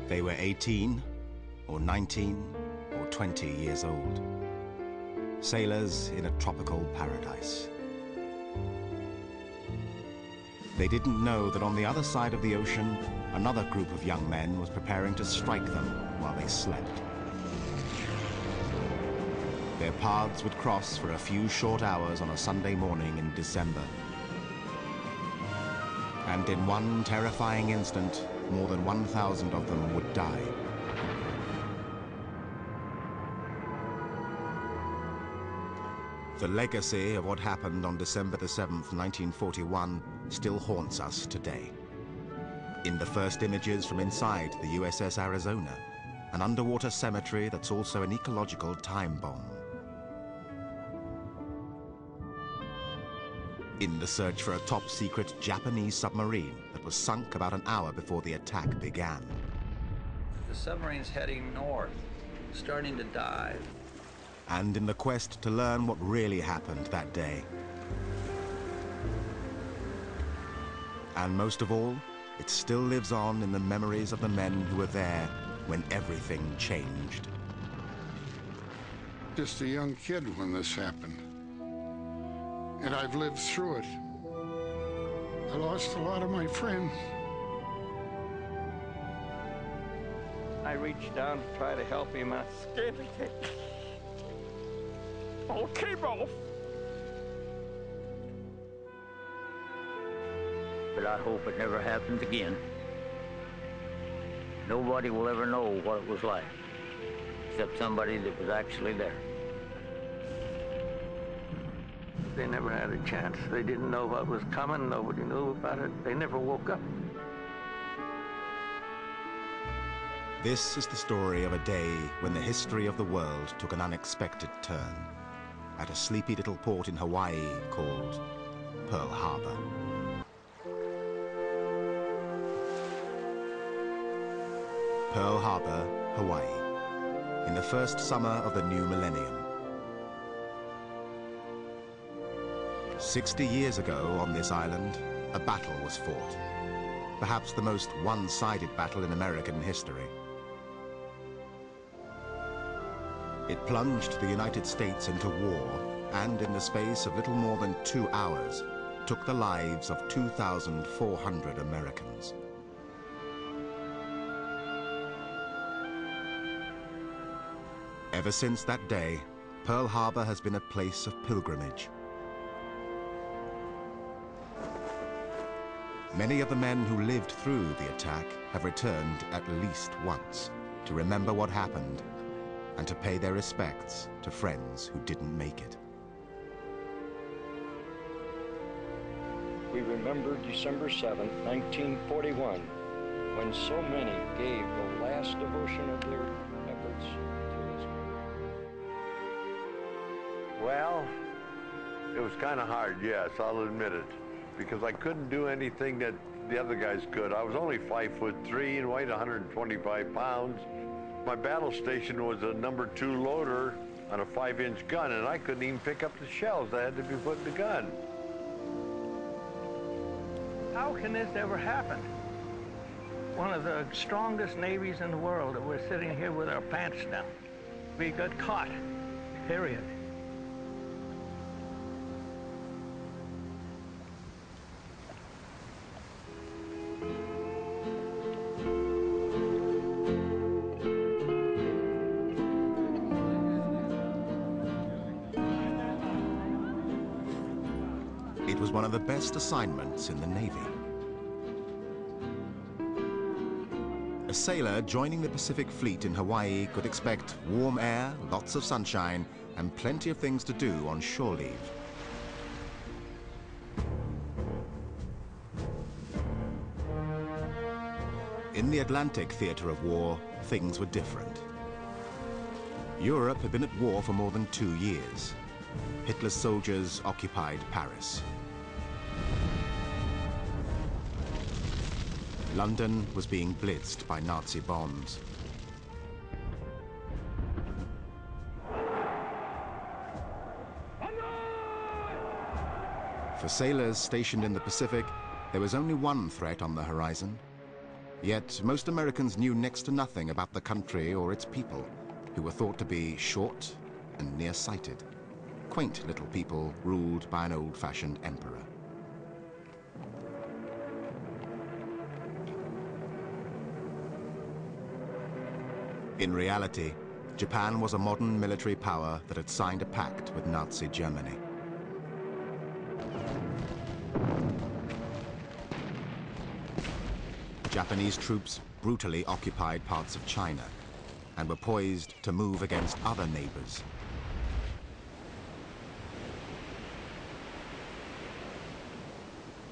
They were 18, or 19, or 20 years old. Sailors in a tropical paradise. They didn't know that on the other side of the ocean, another group of young men was preparing to strike them while they slept. Their paths would cross for a few short hours on a Sunday morning in December. And in one terrifying instant, more than 1,000 of them would die. The legacy of what happened on December the 7th, 1941, still haunts us today. In the first images from inside the USS Arizona, an underwater cemetery that's also an ecological time bomb. In the search for a top-secret Japanese submarine that was sunk about an hour before the attack began. The submarine's heading north, starting to dive. And in the quest to learn what really happened that day. And most of all, it still lives on in the memories of the men who were there when everything changed. Just a young kid when this happened. And I've lived through it. I lost a lot of my friends. I reached down to try to help him. I scared to take. Oh, keep off. But I hope it never happens again. Nobody will ever know what it was like, except somebody that was actually there. They never had a chance. They didn't know what was coming. Nobody knew about it. They never woke up. This is the story of a day when the history of the world took an unexpected turn at a sleepy little port in Hawaii called Pearl Harbor. Pearl Harbor, Hawaii, in the first summer of the new millennium. 60 years ago on this island, a battle was fought. Perhaps the most one-sided battle in American history. It plunged the United States into war, and in the space of little more than 2 hours, took the lives of 2,400 Americans. Ever since that day, Pearl Harbor has been a place of pilgrimage. Many of the men who lived through the attack have returned at least once to remember what happened and to pay their respects to friends who didn't make it. We remember December 7th, 1941, when so many gave the last devotion of their efforts to this. Well, it was kind of hard, yes, I'll admit it, because I couldn't do anything that the other guys could. I was only 5'3" and weighed 125 pounds. My battle station was a number 2 loader on a 5-inch gun, and I couldn't even pick up the shells that had to be put in the gun. How can this ever happen? One of the strongest navies in the world, and we're sitting here with our pants down. We got caught, period. It was one of the best assignments in the Navy. A sailor joining the Pacific Fleet in Hawaii could expect warm air, lots of sunshine, and plenty of things to do on shore leave. In the Atlantic theater of war, things were different. Europe had been at war for more than 2 years. Hitler's soldiers occupied Paris. London was being blitzed by Nazi bombs. For sailors stationed in the Pacific, there was only one threat on the horizon: Yet most Americans knew next to nothing about the country or its people, who were thought to be short and nearsighted. Quaint little people ruled by an old-fashioned emperor. In reality, Japan was a modern military power that had signed a pact with Nazi Germany. Japanese troops brutally occupied parts of China and were poised to move against other neighbors.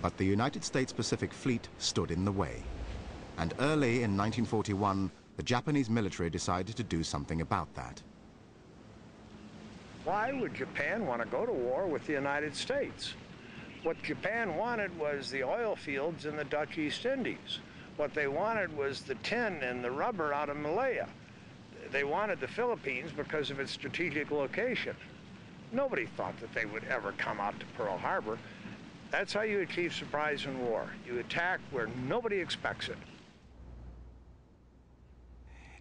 But the United States Pacific Fleet stood in the way, and early in 1941, the Japanese military decided to do something about that. Why would Japan want to go to war with the United States? What Japan wanted was the oil fields in the Dutch East Indies. What they wanted was the tin and the rubber out of Malaya. They wanted the Philippines because of its strategic location. Nobody thought that they would ever come out to Pearl Harbor. That's how you achieve surprise in war. You attack where nobody expects it.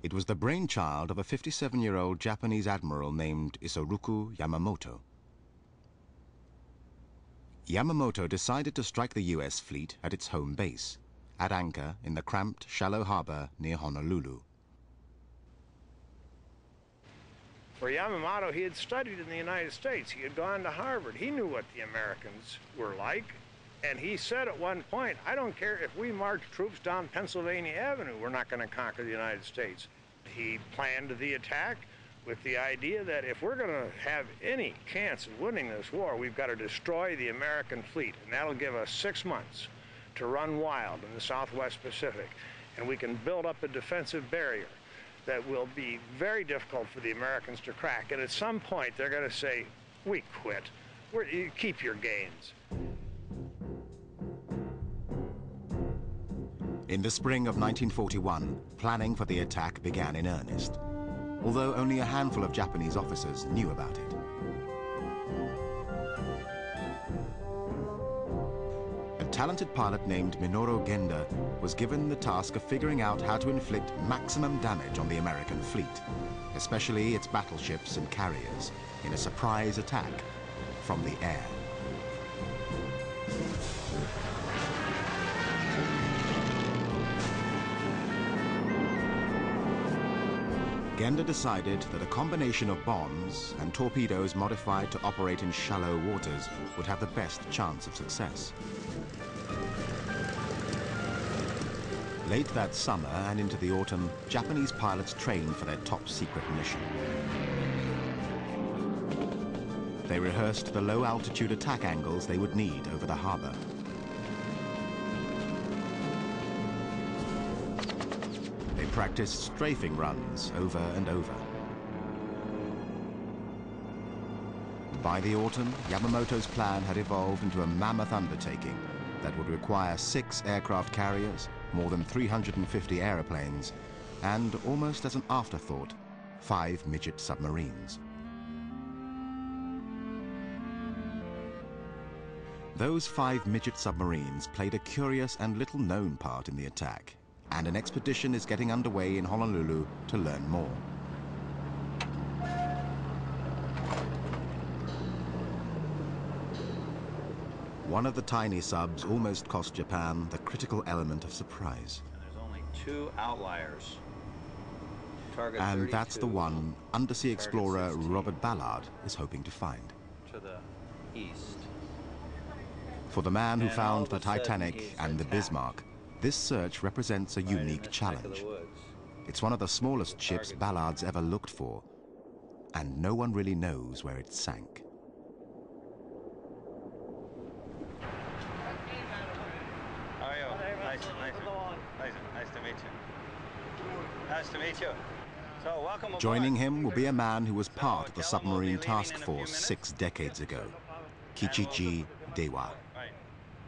It was the brainchild of a 57-year-old Japanese admiral named Isoroku Yamamoto. Yamamoto decided to strike the U.S. fleet at its home base, at anchor in the cramped, shallow harbor near Honolulu. For Yamamoto, he had studied in the United States. He had gone to Harvard. He knew what the Americans were like. And he said at one point, I don't care if we march troops down Pennsylvania Avenue, we're not going to conquer the United States. He planned the attack with the idea that if we're going to have any chance of winning this war, we've got to destroy the American fleet. And that'll give us 6 months to run wild in the Southwest Pacific. And we can build up a defensive barrier that will be very difficult for the Americans to crack. And at some point, they're going to say, we quit. You keep your gains. In the spring of 1941, planning for the attack began in earnest, although only a handful of Japanese officers knew about it. A talented pilot named Minoru Genda was given the task of figuring out how to inflict maximum damage on the American fleet, especially its battleships and carriers, in a surprise attack from the air. Genda decided that a combination of bombs and torpedoes modified to operate in shallow waters would have the best chance of success. Late that summer and into the autumn, Japanese pilots trained for their top-secret mission. They rehearsed the low-altitude attack angles they would need over the harbor. They practiced strafing runs over and over. By the autumn, Yamamoto's plan had evolved into a mammoth undertaking that would require 6 aircraft carriers, more than 350 airplanes, and, almost as an afterthought, 5 midget submarines. Those 5 midget submarines played a curious and little-known part in the attack, and an expedition is getting underway in Honolulu to learn more. One of the tiny subs almost cost Japan the critical element of surprise. And there's only 2 outliers. Target And 32, that's the one undersea explorer 16. Robert Ballard is hoping to find. To the east. For the man who And all found of the a sudden Titanic he's and the attacked. Bismarck, this search represents a Right in unique this neck of challenge. the woods. It's one of the smallest ships target. Ballard's ever looked for, and no one really knows where it sank. How are you? Nice to meet you. Nice to meet you. So, welcome aboard. Joining him will be a man who was part of the tell him we'll be submarine leaving task in a few force minutes. 6 decades ago, And Kichiji Dewa. Right.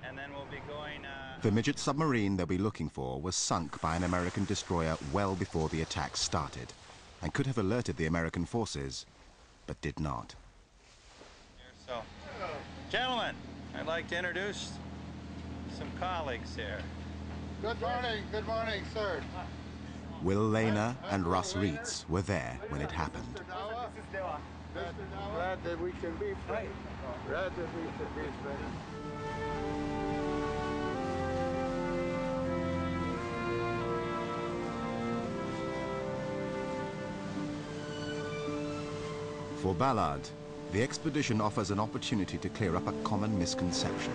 And then we'll be going... The midget submarine they'll be looking for was sunk by an American destroyer well before the attack started, and could have alerted the American forces, but did not. So, gentlemen, I'd like to introduce some colleagues here. Good morning, sir. Will Lehner and Russ Reitz were there when it happened. Glad that we can be friends. Glad that we can be friends. For Ballard, the expedition offers an opportunity to clear up a common misconception.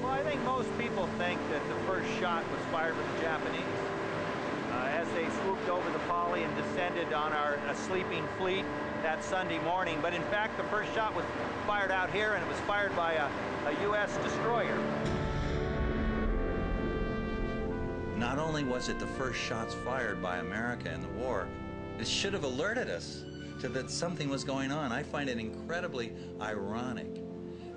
Well, I think most people think that the first shot was fired by the Japanese as they swooped over the Pali and descended on our sleeping fleet that Sunday morning. But in fact, the first shot was fired out here, and it was fired by a U.S. destroyer. Not only was it the first shots fired by America in the war, it should have alerted us to that something was going on. I find it incredibly ironic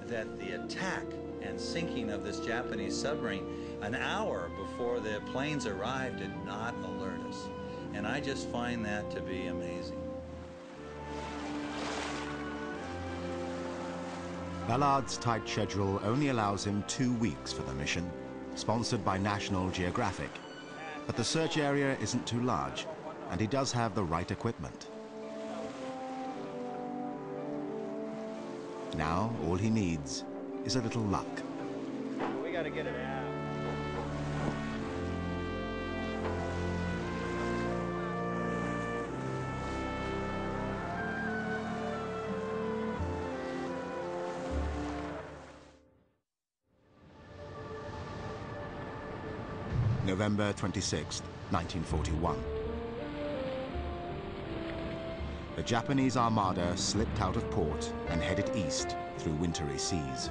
that the attack and sinking of this Japanese submarine an hour before the planes arrived did not alert us. And I just find that to be amazing. Ballard's tight schedule only allows him 2 weeks for the mission, sponsored by National Geographic. But the search area isn't too large, and he does have the right equipment. Now, all he needs is a little luck. We got to get it out. November 26, 1941. The Japanese armada slipped out of port and headed east through wintry seas.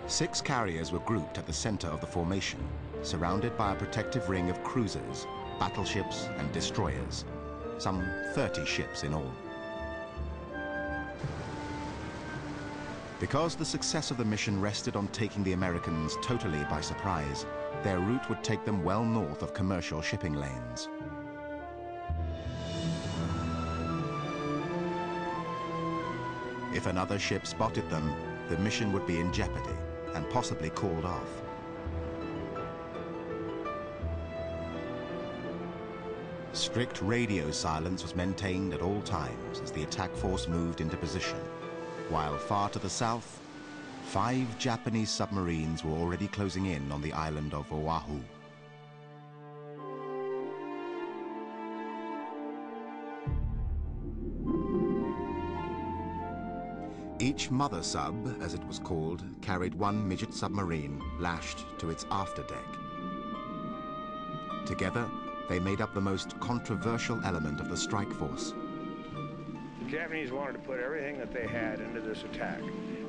6 carriers were grouped at the center of the formation, surrounded by a protective ring of cruisers, battleships, and destroyers, some 30 ships in all. Because the success of the mission rested on taking the Americans totally by surprise, their route would take them well north of commercial shipping lanes. If another ship spotted them, the mission would be in jeopardy and possibly called off. Strict radio silence was maintained at all times as the attack force moved into position, while far to the south, 5 Japanese submarines were already closing in on the island of Oahu. Each mother sub, as it was called, carried 1 midget submarine lashed to its afterdeck. Together, they made up the most controversial element of the strike force. The Japanese wanted to put everything that they had into this attack,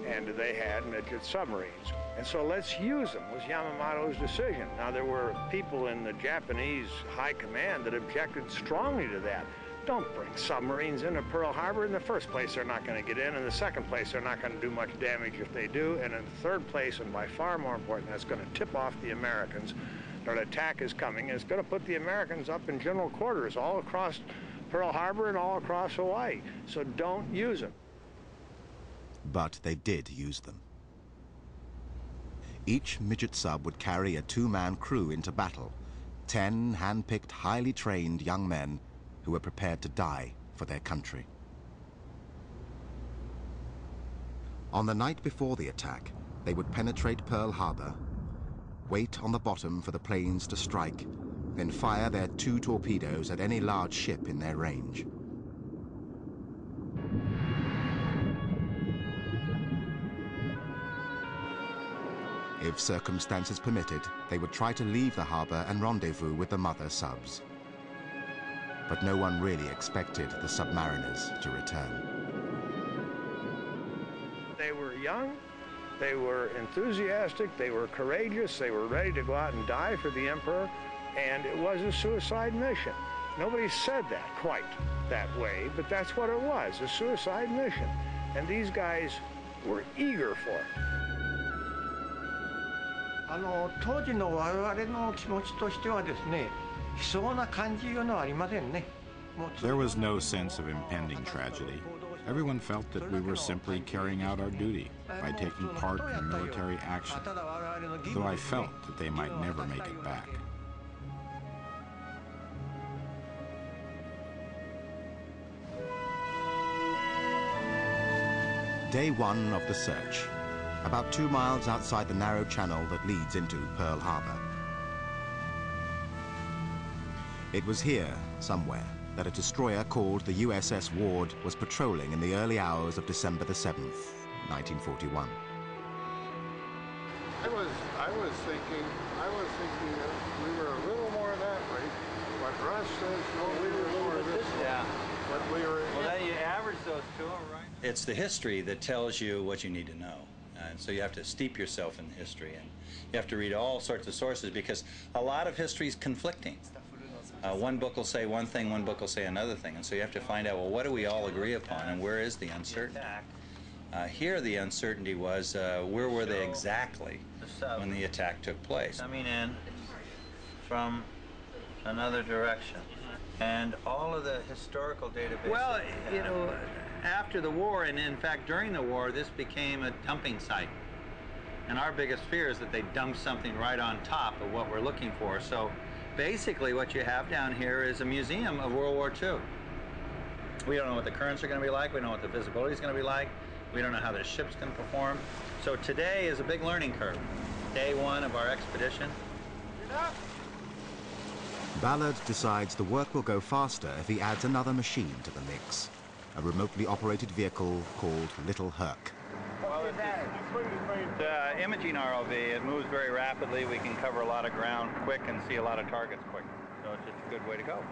and they had midget submarines. And so let's use them, was Yamamoto's decision. Now, there were people in the Japanese high command that objected strongly to that. Don't bring submarines into Pearl Harbor. In the first place, they're not going to get in. In the second place, they're not going to do much damage if they do. And in the third place, and by far more important, that's going to tip off the Americans that an attack is coming. And it's going to put the Americans up in general quarters all across Pearl Harbor and all across Hawaii. So don't use them. But they did use them. Each midget sub would carry a 2-man crew into battle, 10 hand-picked, highly trained young men who were prepared to die for their country. On the night before the attack, they would penetrate Pearl Harbor, wait on the bottom for the planes to strike, then fire their 2 torpedoes at any large ship in their range. If circumstances permitted, they would try to leave the harbor and rendezvous with the mother subs. But no one really expected the submariners to return. They were young, they were enthusiastic, they were courageous, they were ready to go out and die for the Emperor, and it was a suicide mission. Nobody said that quite that way, but that's what it was, a suicide mission. And these guys were eager for it. 当時の我々の気持ちとしてはですね、悲壮な感じいうのはありませんね。 There was no sense of impending tragedy. Everyone felt that we were simply carrying out our duty by taking part in military action, though I felt that they might never make it back. Day one of the search, about 2 miles outside the narrow channel that leads into Pearl Harbor. It was here, somewhere, that a destroyer called the USS Ward was patrolling in the early hours of December the 7th, 1941. I was thinking that we were a little more that way, but Russ says no, we were more this way. Yeah. But we were. Well, then you average those two, right? It's the history that tells you what you need to know. And so you have to steep yourself in history, and you have to read all sorts of sources because a lot of history is conflicting. One book will say one thing, one book will say another thing, and so you have to find out, well, what do we all agree upon, and where is the uncertainty? Here the uncertainty was, where were they exactly when the attack took place? Coming in from another direction. And all of the historical databases. Well, you know, after the war, and in fact during the war, this became a dumping site. And our biggest fear is that they dump something right on top of what we're looking for. So basically what you have down here is a museum of World War II. We don't know what the currents are going to be like. We don't know what the visibility is going to be like. We don't know how the ship's going to perform. So today is a big learning curve. Day one of our expedition. Ballard decides the work will go faster if he adds another machine to the mix, a remotely operated vehicle called Little Herc. Well, it's imaging ROV. It moves very rapidly. We can cover a lot of ground quick and see a lot of targets quick. So it's just a good way to go.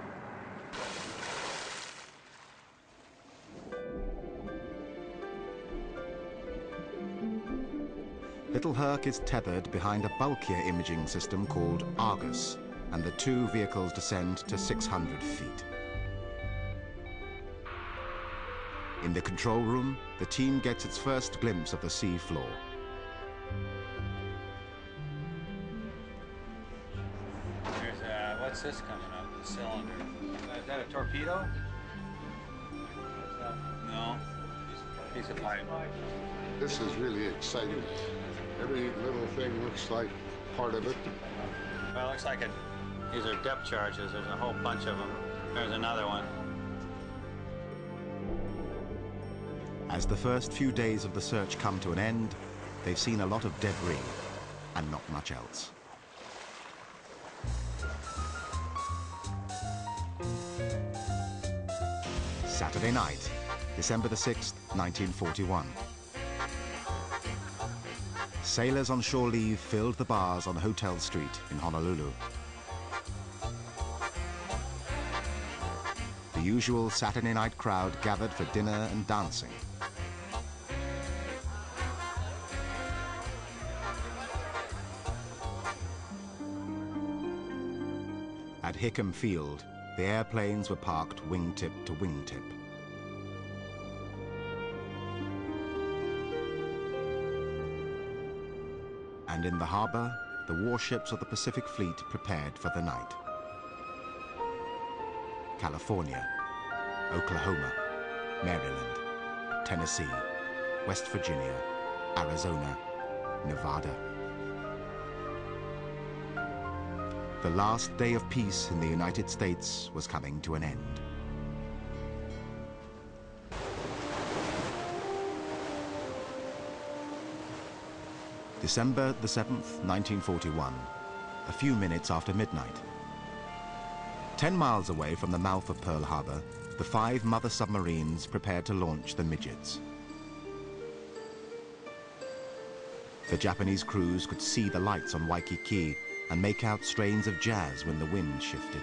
Little Herc is tethered behind a bulkier imaging system called Argus, and the two vehicles descend to 600 feet. In the control room, the team gets its first glimpse of the sea floor. There's what's this coming up? The cylinder. Is that a torpedo? No. Piece of pipe. This is really exciting. Every little thing looks like part of it. Well, it looks like it. These are depth charges. There's a whole bunch of them. There's another one. As the first few days of the search come to an end, they've seen a lot of debris and not much else. Saturday night, December the 6th, 1941. Sailors on shore leave filled the bars on Hotel Street in Honolulu. The usual Saturday night crowd gathered for dinner and dancing. At Hickam Field, the airplanes were parked wingtip to wingtip. And in the harbor, the warships of the Pacific Fleet prepared for the night. California, Oklahoma, Maryland, Tennessee, West Virginia, Arizona, Nevada. The last day of peace in the United States was coming to an end. December the 7th, 1941, a few minutes after midnight. 10 miles away from the mouth of Pearl Harbor, the 5 mother submarines prepared to launch the midgets. The Japanese crews could see the lights on Waikiki and make out strains of jazz when the wind shifted.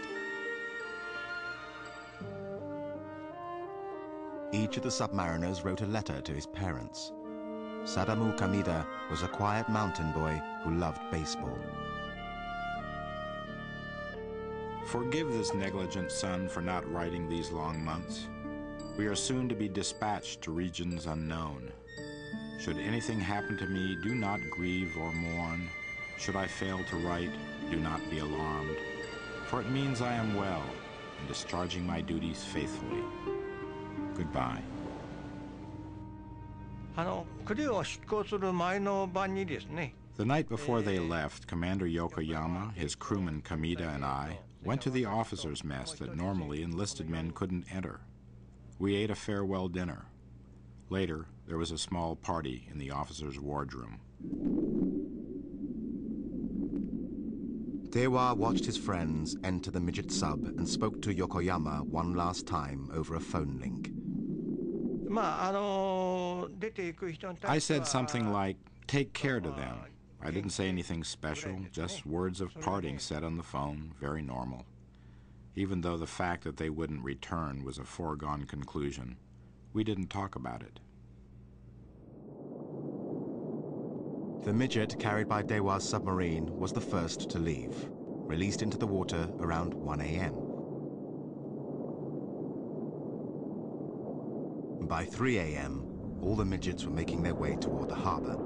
Each of the submariners wrote a letter to his parents. Sadamu Kamida was a quiet mountain boy who loved baseball. Forgive this negligent son for not writing these long months. We are soon to be dispatched to regions unknown. Should anything happen to me, do not grieve or mourn. Should I fail to write, do not be alarmed, for it means I am well and discharging my duties faithfully. Goodbye. クルーを出港する前の晩にですね。The night before they left, Commander Yokoyama, his crewman Kamida, and I went to the officers' mess that normally enlisted men couldn't enter. We ate a farewell dinner. Later, there was a small party in the officers' wardroom. Dewa watched his friends enter the midget sub and spoke to Yokoyama one last time over a phone link. I said something like, "Take care to them." I didn't say anything special, just words of parting said on the phone, very normal. Even though the fact that they wouldn't return was a foregone conclusion, we didn't talk about it. The midget carried by Dewa's submarine was the first to leave, released into the water around 1 a.m. By 3 a.m., all the midgets were making their way toward the harbor,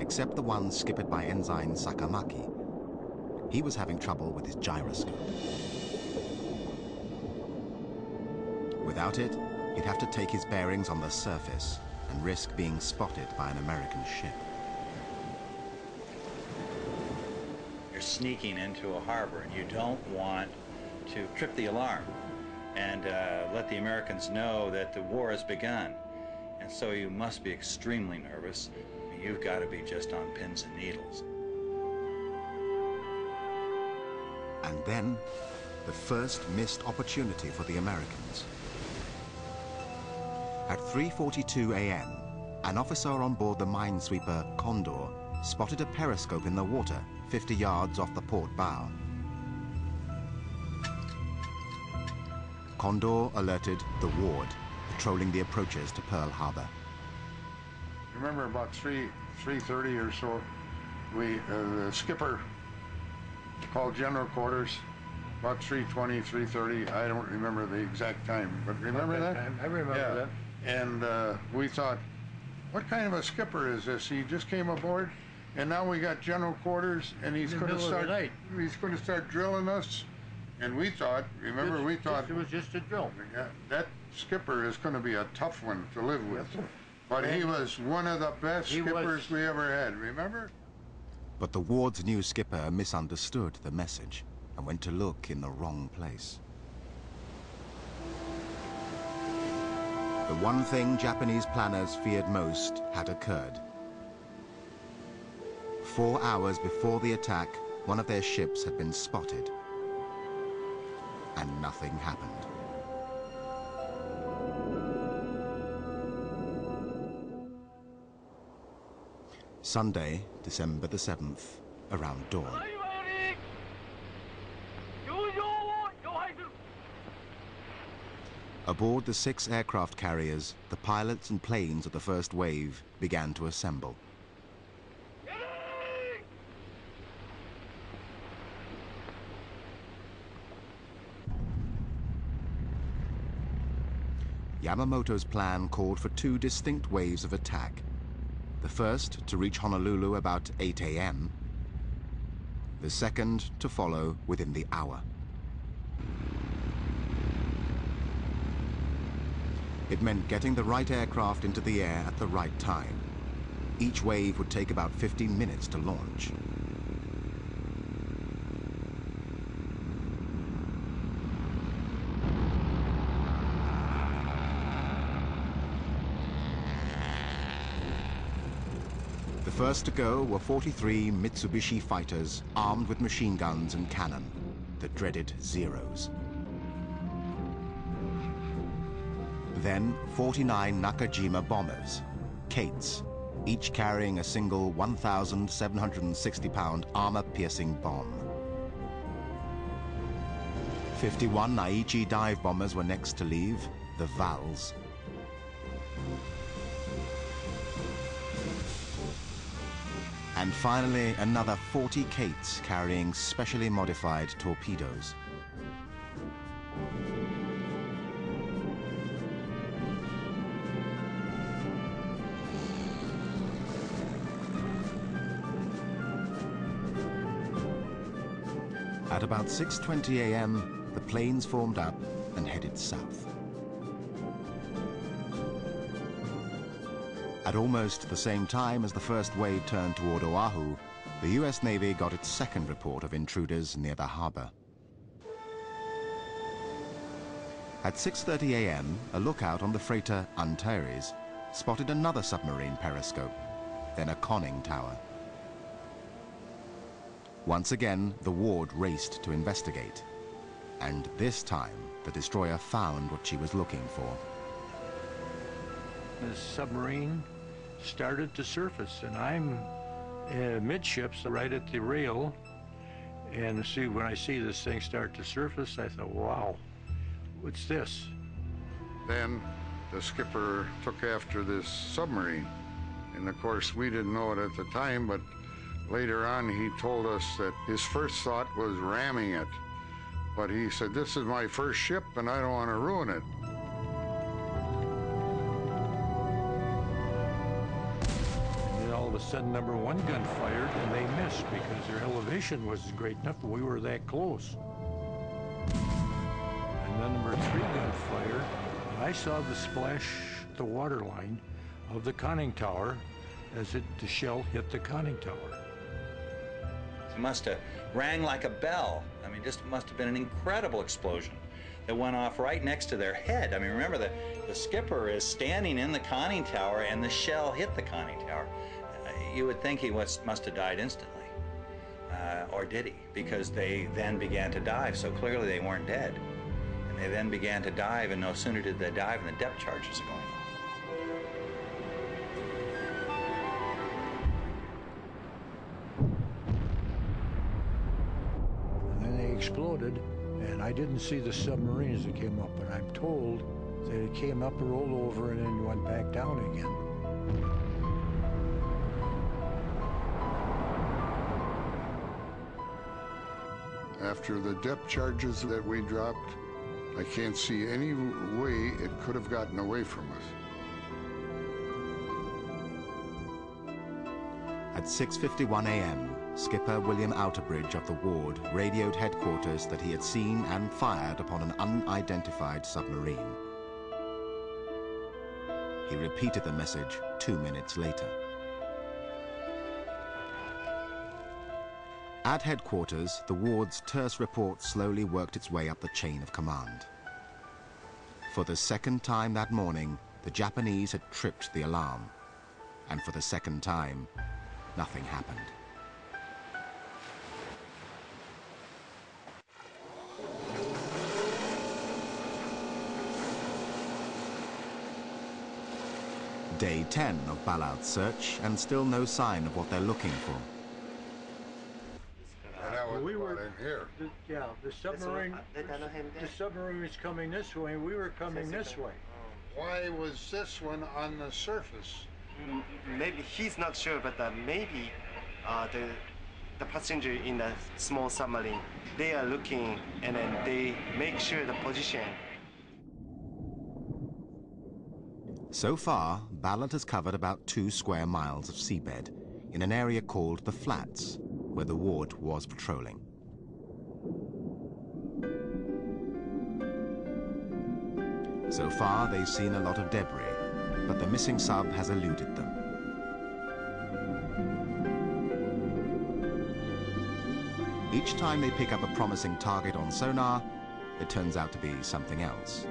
except the one skippered by Ensign Sakamaki. He was having trouble with his gyroscope. Without it, he'd have to take his bearings on the surface and risk being spotted by an American ship. You're sneaking into a harbor and you don't want to trip the alarm and let the Americans know that the war has begun. And so you must be extremely nervous. You've got to be just on pins and needles. And then, the first missed opportunity for the Americans. At 3:42 a.m., an officer on board the minesweeper Condor spotted a periscope in the water 50 yards off the port bow. Condor alerted the Ward, patrolling the approaches to Pearl Harbor. Remember about 3:30 or so, the skipper called general quarters about 3:20, 3:30. I don't remember the exact time, but remember that? I remember that. And we thought, what kind of a skipper is this? He just came aboard, and now we got general quarters, and he's going to start drilling us. And we thought, we thought it was just a drill. Yeah, that skipper is going to be a tough one to live with. But he was one of the best skippers we ever had, remember? But the Ward's new skipper misunderstood the message and went to look in the wrong place. The one thing Japanese planners feared most had occurred. 4 hours before the attack, one of their ships had been spotted, and nothing happened. Sunday, December the 7th, around dawn. Aboard the 6 aircraft carriers, the pilots and planes of the first wave began to assemble. Yamamoto's plan called for 2 distinct waves of attack. The first to reach Honolulu about 8 a.m. The second to follow within the hour. It meant getting the right aircraft into the air at the right time. Each wave would take about 15 minutes to launch. The first to go were 43 Mitsubishi fighters armed with machine guns and cannon, the dreaded Zeros. Then 49 Nakajima bombers, Kates, each carrying a single 1,760-pound armor-piercing bomb. 51 Aichi dive bombers were next to leave, the Vals. And finally, another 40 Kates carrying specially modified torpedoes. At about 6:20 a.m., the planes formed up and headed south. At almost the same time as the first wave turned toward Oahu, the US Navy got its second report of intruders near the harbor. At 6:30 a.m., a lookout on the freighter Antares spotted another submarine periscope, then a conning tower. Once again, the Ward raced to investigate. And this time, the destroyer found what she was looking for. The submarine started to surface, and I'm midships right at the rail. And see, when I see this thing start to surface, I thought, wow, what's this? Then the skipper took after this submarine. And of course, we didn't know it at the time, but later on, he told us that his first thought was ramming it. But he said, this is my first ship, and I don't want to ruin it. And then all of a sudden, number 1 gun fired, and they missed because their elevation wasn't great enough, but we were that close. And then number 3 gun fired, and I saw the splash, the water line of the conning tower as the shell hit the conning tower. It must have rang like a bell. I mean, just must have been an incredible explosion that went off right next to their head. I mean, remember, the skipper is standing in the conning tower and the shell hit the conning tower. You would think he must have died instantly. Or did he? Because they then began to dive, so clearly they weren't dead. And they then began to dive, and no sooner did they dive than the depth charges are going off. Exploded, and I didn't see the submarine as it came up, but I'm told that it came up and rolled over and then went back down again. After the depth charges that we dropped, I can't see any way it could have gotten away from us. At 6:51 a.m., Skipper William Outerbridge of the Ward radioed headquarters that he had seen and fired upon an unidentified submarine. He repeated the message 2 minutes later. At headquarters, the Ward's terse report slowly worked its way up the chain of command. For the second time that morning, the Japanese had tripped the alarm. And for the second time, nothing happened. Day 10 of Ballard's search, and still no sign of what they're looking for. And that was We were in here. The submarine was coming this way, and we were coming this way. Why was this one on the surface? Maybe he's not sure, but maybe the passenger in the small submarine, they are looking and then they make sure the position. So far, Ballard has covered about 2 square miles of seabed in an area called the Flats, where the Ward was patrolling. So far, they've seen a lot of debris, but the missing sub has eluded them. Each time they pick up a promising target on sonar, it turns out to be something else.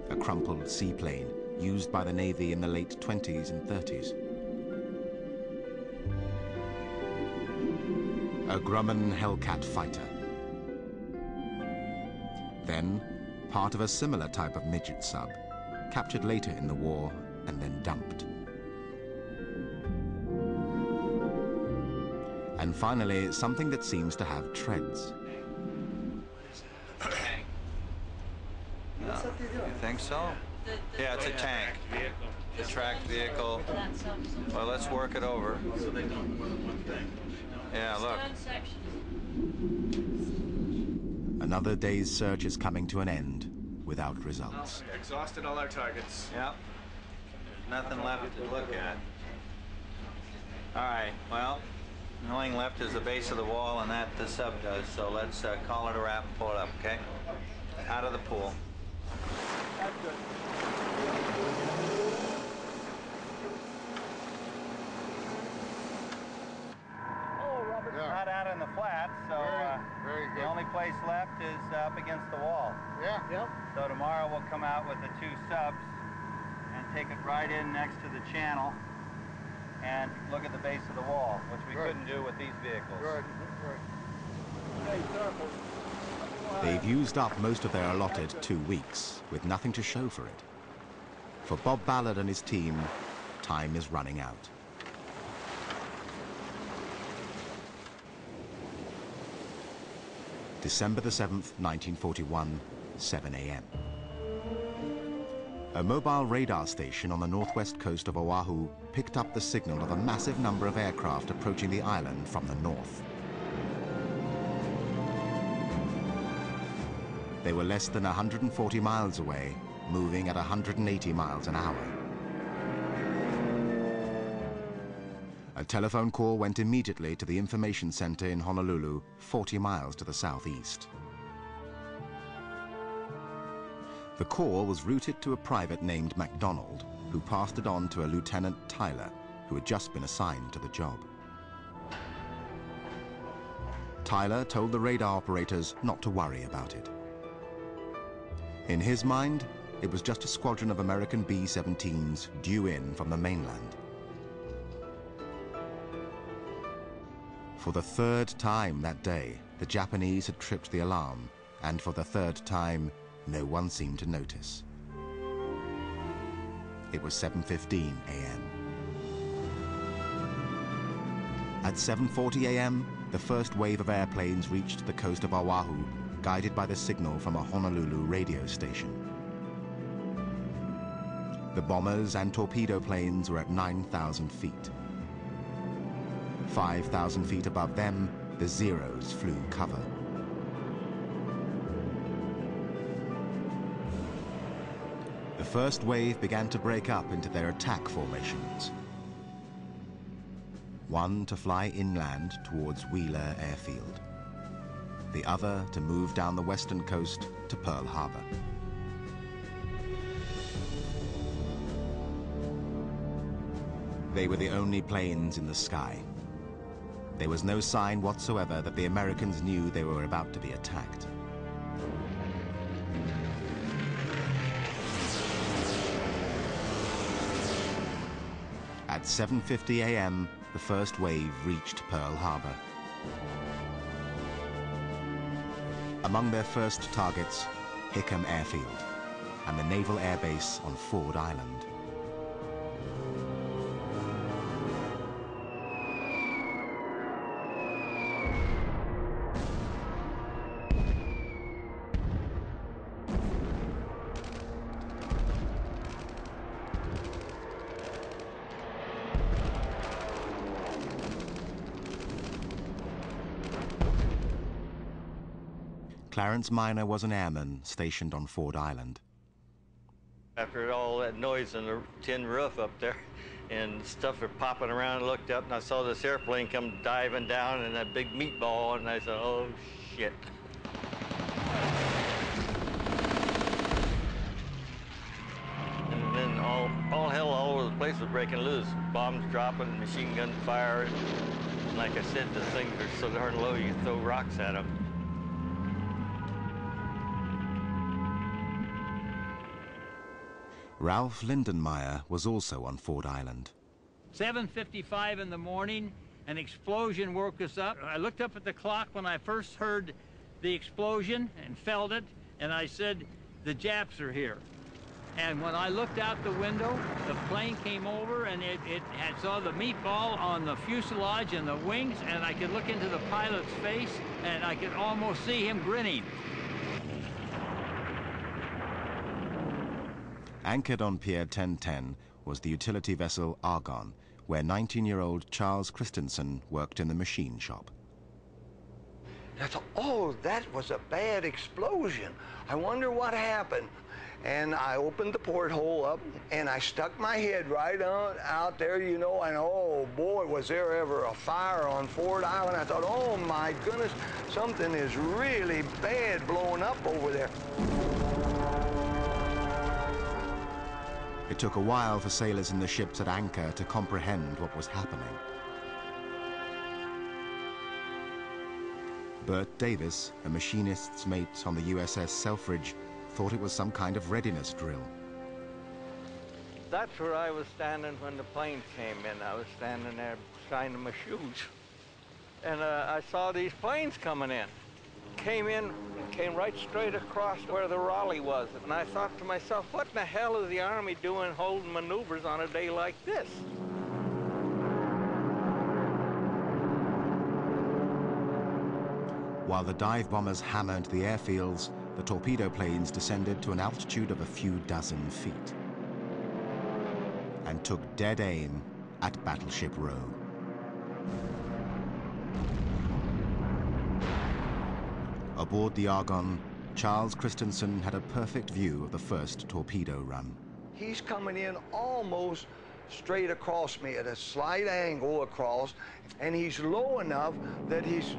A crumpled seaplane used by the Navy in the late 20s and 30s. A Grumman Hellcat fighter. Then, part of a similar type of midget sub, captured later in the war and then dumped. And finally, something that seems to have treads. You think so? Yeah, it's a tank. The tracked vehicle. Well, let's work it over. Yeah, look. Another day's search is coming to an end without results. Exhausted all our targets. Yep. There's nothing left to look at. All right, well, the only thing left is the base of the wall, and that the sub does, so let's call it a wrap and pull it up, okay? Out of the pool. That's good. flat, so very good. the only place left is up against the wall. Yeah. Yep. So tomorrow we'll come out with the 2 subs and take it right in next to the channel and look at the base of the wall, which we couldn't do with these vehicles. Good. They've used up most of their allotted 2 weeks, with nothing to show for it. For Bob Ballard and his team, time is running out. December the 7th, 1941, 7 a.m. A mobile radar station on the northwest coast of Oahu picked up the signal of a massive number of aircraft approaching the island from the north. They were less than 140 miles away, moving at 180 miles an hour. A telephone call went immediately to the information center in Honolulu, 40 miles to the southeast. The call was routed to a private named MacDonald, who passed it on to a Lieutenant Tyler, who had just been assigned to the job. Tyler told the radar operators not to worry about it. In his mind, it was just a squadron of American B-17s due in from the mainland. For the 3rd time that day, the Japanese had tripped the alarm, and for the 3rd time, no one seemed to notice. It was 7:15 a.m. At 7:40 a.m., the first wave of airplanes reached the coast of Oahu, guided by the signal from a Honolulu radio station. The bombers and torpedo planes were at 9,000 feet. 5,000 feet above them, the Zeros flew cover. The first wave began to break up into their attack formations. One to fly inland towards Wheeler Airfield. The other to move down the western coast to Pearl Harbor. They were the only planes in the sky. There was no sign whatsoever that the Americans knew they were about to be attacked. At 7:50 a.m., the first wave reached Pearl Harbor. Among their first targets, Hickam Airfield and the Naval Air Base on Ford Island. Clarence Miner was an airman stationed on Ford Island. After all that noise on the tin roof up there and stuff were popping around, I looked up and I saw this airplane come diving down and that big meatball, and I said, oh shit. And then all hell all over the place was breaking loose. Bombs dropping, machine gun fire. And like I said, the things are so darn low you can throw rocks at them. Ralph Lindenmeyer was also on Ford Island. 7:55 in the morning, an explosion woke us up. I looked up at the clock when I first heard the explosion and felt it, and I said, the Japs are here. And when I looked out the window, the plane came over and it had saw the meatball on the fuselage and the wings, and I could look into the pilot's face and I could almost see him grinning. Anchored on Pier 1010 was the utility vessel Argon, where 19-year-old Charles Christensen worked in the machine shop. I thought, oh, that was a bad explosion. I wonder what happened. And I opened the porthole up, and I stuck my head right on out there, you know, and oh boy, was there ever a fire on Ford Island. I thought, oh my goodness, something is really bad blowing up over there. It took a while for sailors in the ships at anchor to comprehend what was happening. Bert Davis, a machinist's mate on the USS Selfridge, thought it was some kind of readiness drill. That's where I was standing when the plane came in. I was standing there shining my shoes. And I saw these planes coming in. Came right straight across where the Raleigh was. And I thought to myself, what in the hell is the Army doing holding maneuvers on a day like this? While the dive bombers hammered the airfields, the torpedo planes descended to an altitude of a few dozen feet and took dead aim at Battleship Row. Aboard the Argonne, Charles Christensen had a perfect view of the first torpedo run. He's coming in almost straight across me at a slight angle across, and he's low enough that he's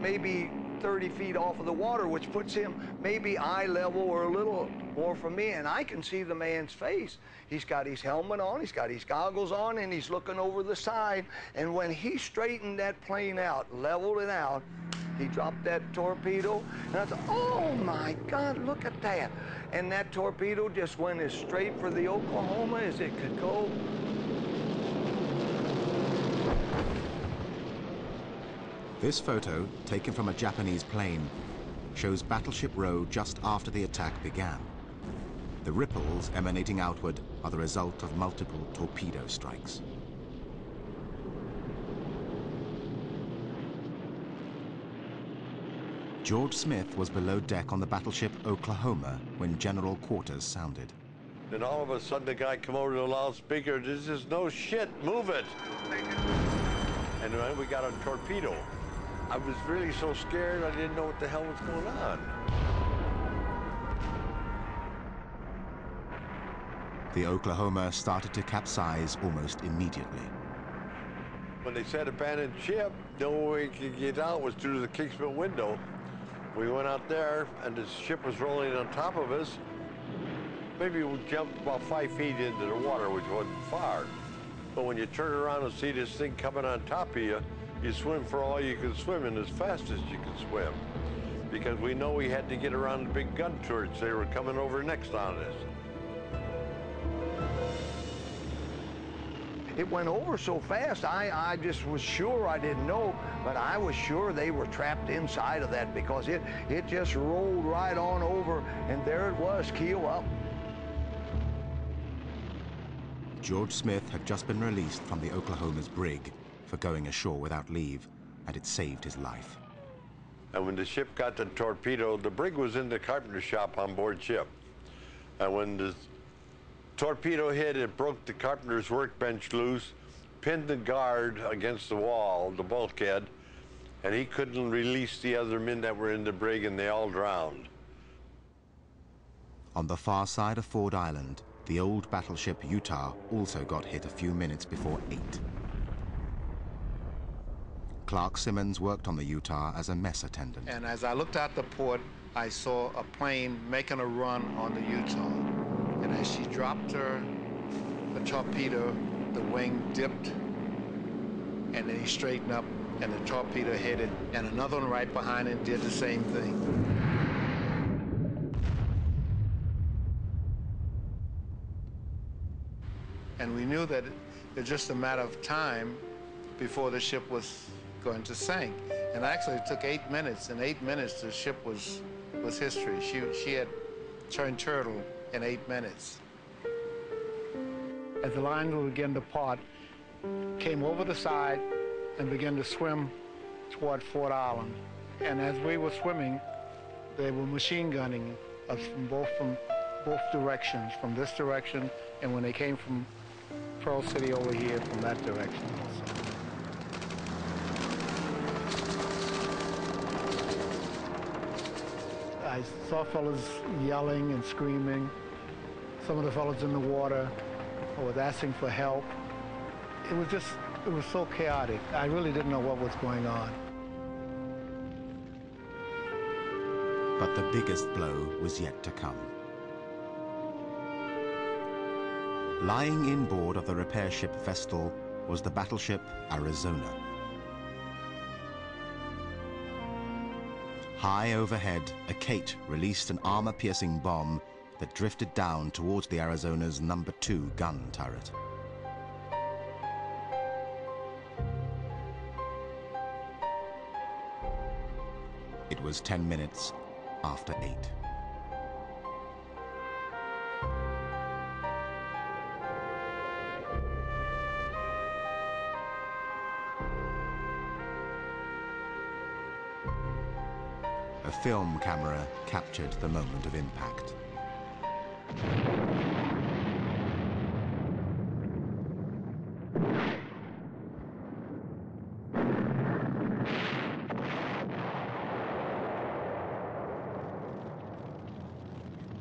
maybe 30 feet off of the water, which puts him maybe eye level or a little more from me, and I can see the man's face. He's got his helmet on, he's got his goggles on, and he's looking over the side, and when he straightened that plane out, leveled it out, he dropped that torpedo, and I thought, oh my God, look at that. And that torpedo just went as straight for the Oklahoma as it could go. This photo, taken from a Japanese plane, shows Battleship Row just after the attack began. The ripples emanating outward are the result of multiple torpedo strikes. George Smith was below deck on the battleship Oklahoma when General Quarters sounded. Then all of a sudden the guy come over to the loudspeaker, "This is no shit, move it." And then we got a torpedo. I was really so scared I didn't know what the hell was going on. The Oklahoma started to capsize almost immediately. When they said abandoned ship, the only way we could get out was through the Kingsville window. We went out there, and the ship was rolling on top of us. Maybe we jumped about 5 feet into the water, which wasn't far. But when you turn around and see this thing coming on top of you, you swim for all you can swim and as fast as you can swim. Because we know we had to get around the big gun turrets. They were coming over next on us. It went over so fast, I just was sure, I didn't know, but I was sure they were trapped inside of that because it just rolled right on over, and there it was, keel up. George Smith had just been released from the Oklahoma's brig for going ashore without leave, and it saved his life. And when the ship got the torpedo, the brig was in the carpenter shop on board ship. And when the torpedo hit, it broke the carpenter's workbench loose, pinned the guard against the wall, the bulkhead, and he couldn't release the other men that were in the brig, and they all drowned. On the far side of Ford Island, the old battleship Utah also got hit a few minutes before 8. Clark Simmons worked on the Utah as a mess attendant. And as I looked out the port, I saw a plane making a run on the Utah. And as she dropped the torpedo, the wing dipped, and then he straightened up, and the torpedo hit it, and another one right behind it did the same thing. And we knew that it was just a matter of time before the ship was going to sink. And actually it took 8 minutes. In 8 minutes, the ship was history. She had turned turtle in 8 minutes. As the lines would begin to part, came over the side and began to swim toward Fort Island. And as we were swimming, they were machine gunning us from both directions, from this direction, and when they came from Pearl City over here, from that direction also. I saw fellas yelling and screaming. Some of the fellas in the water was asking for help. It was so chaotic. I really didn't know what was going on. But the biggest blow was yet to come. Lying inboard of the repair ship Vestal was the battleship Arizona. High overhead, a Kate released an armor-piercing bomb that drifted down towards the Arizona's No. 2 gun turret. It was 10 minutes after 8. A film camera captured the moment of impact.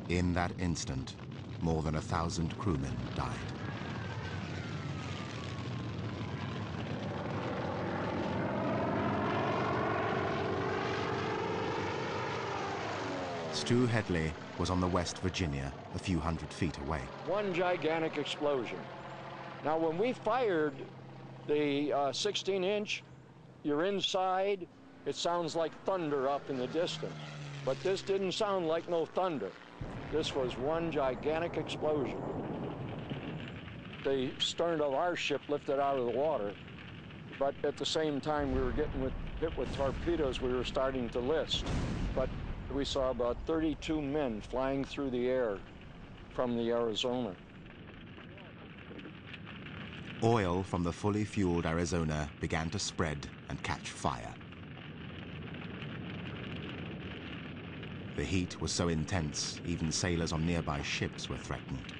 In that instant, more than 1,000 crewmen died. Stu Headley was on the West Virginia, a few hundred feet away. One gigantic explosion. Now, when we fired the 16-inch, you're inside, it sounds like thunder up in the distance. But this didn't sound like no thunder. This was one gigantic explosion. The stern of our ship lifted out of the water, but at the same time we were getting hit with torpedoes, we were starting to list. But we saw about 32 men flying through the air from the Arizona. Oil from the fully fueled Arizona began to spread and catch fire. The heat was so intense, even sailors on nearby ships were threatened.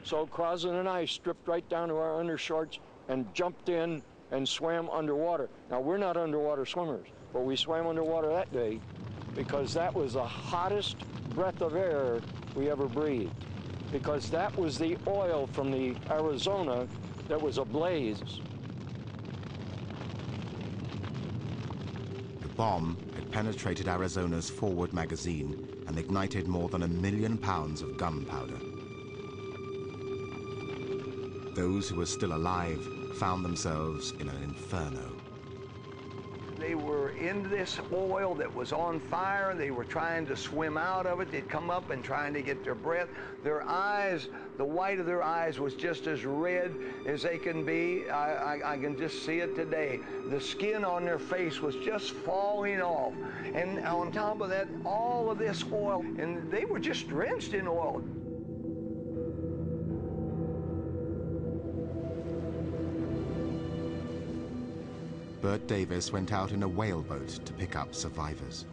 So Crossan and I stripped right down to our undershorts and jumped in and swam underwater. Now, we're not underwater swimmers, but we swam underwater that day because that was the hottest breath of air we ever breathed, because that was the oil from the Arizona that was ablaze. The bomb had penetrated Arizona's forward magazine and ignited more than 1 million pounds of gunpowder. Those who were still alive found themselves in an inferno. They were in this oil that was on fire. They were trying to swim out of it. They'd come up and trying to get their breath. Their eyes, the white of their eyes was just as red as they can be. I can just see it today. The skin on their face was just falling off. And on top of that, all of this oil, and they were just drenched in oil. Bert Davis went out in a whaleboat to pick up survivors.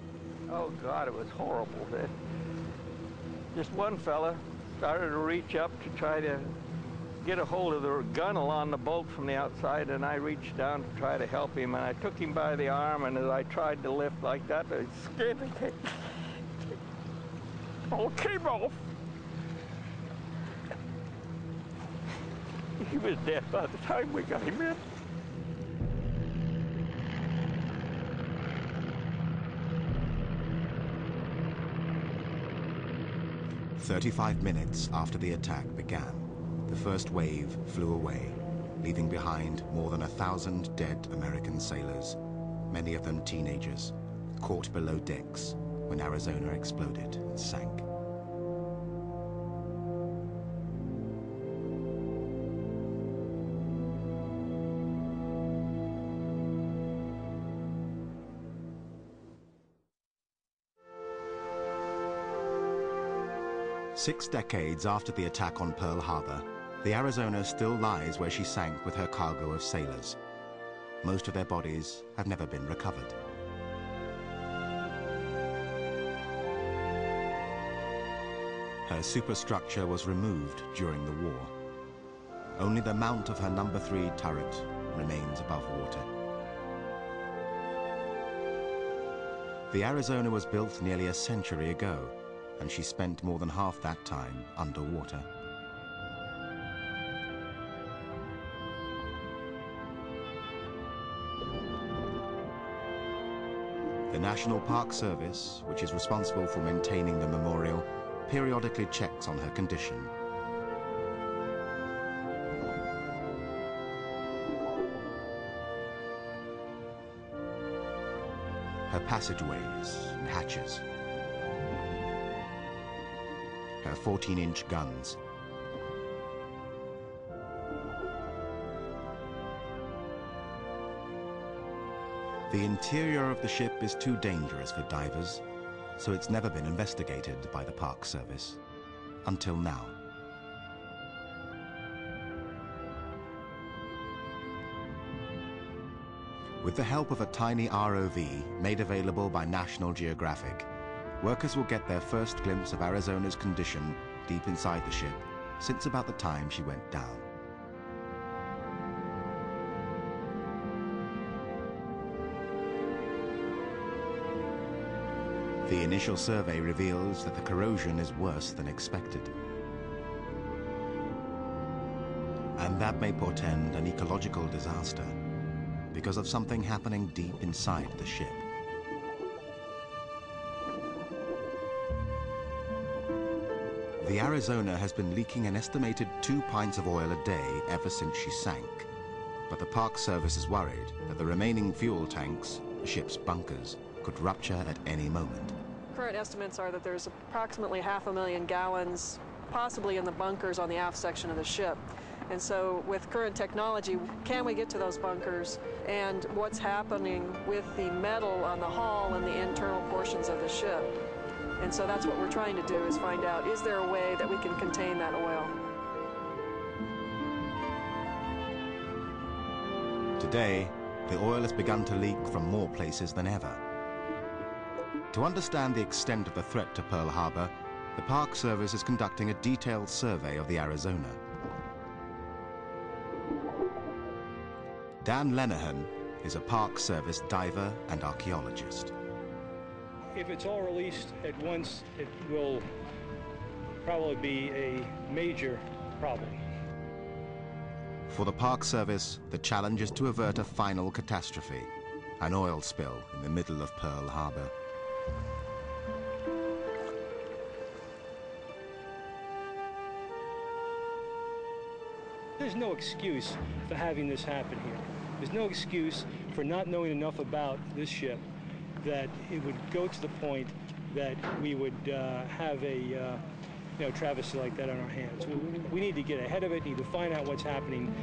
Oh, God, it was horrible. Just one fella started to reach up to try to get a hold of the gunnel on the boat from the outside, and I reached down to try to help him, and I took him by the arm, and as I tried to lift like that, the skin all came off. He was dead by the time we got him in. 35 minutes after the attack began, the first wave flew away, leaving behind more than 1,000 dead American sailors, many of them teenagers, caught below decks when Arizona exploded and sank. Six decades after the attack on Pearl Harbor, the Arizona still lies where she sank with her cargo of sailors. Most of their bodies have never been recovered. Her superstructure was removed during the war. Only the mount of her No. 3 turret remains above water. The Arizona was built nearly a century ago, and she spent more than half that time underwater. The National Park Service, which is responsible for maintaining the memorial, periodically checks on her condition. her passageways and hatches, her 14-inch guns. The interior of the ship is too dangerous for divers, so it's never been investigated by the Park Service, until now. With the help of a tiny ROV made available by National Geographic, workers will get their first glimpse of Arizona's condition deep inside the ship since about the time she went down. The initial survey reveals that the corrosion is worse than expected. And that may portend an ecological disaster because of something happening deep inside the ship. The Arizona has been leaking an estimated 2 pints of oil a day ever since she sank. But the Park Service is worried that the remaining fuel tanks, the ship's bunkers, could rupture at any moment. Current estimates are that there's approximately 500,000 gallons, possibly in the bunkers on the aft section of the ship. And so with current technology, can we get to those bunkers? And what's happening with the metal on the hull and the internal portions of the ship? And so that's what we're trying to do, is find out, is there a way that we can contain that oil? Today, the oil has begun to leak from more places than ever. To understand the extent of the threat to Pearl Harbor, the Park Service is conducting a detailed survey of the Arizona. Dan Lenehan is a Park Service diver and archaeologist. If it's all released at once, it will probably be a major problem. For the Park Service, the challenge is to avert a final catastrophe, an oil spill in the middle of Pearl Harbor. There's no excuse for having this happen here. There's no excuse for not knowing enough about this ship that it would go to the point that we would have a travesty like that on our hands. We need to get ahead of it, need to find out what's happening.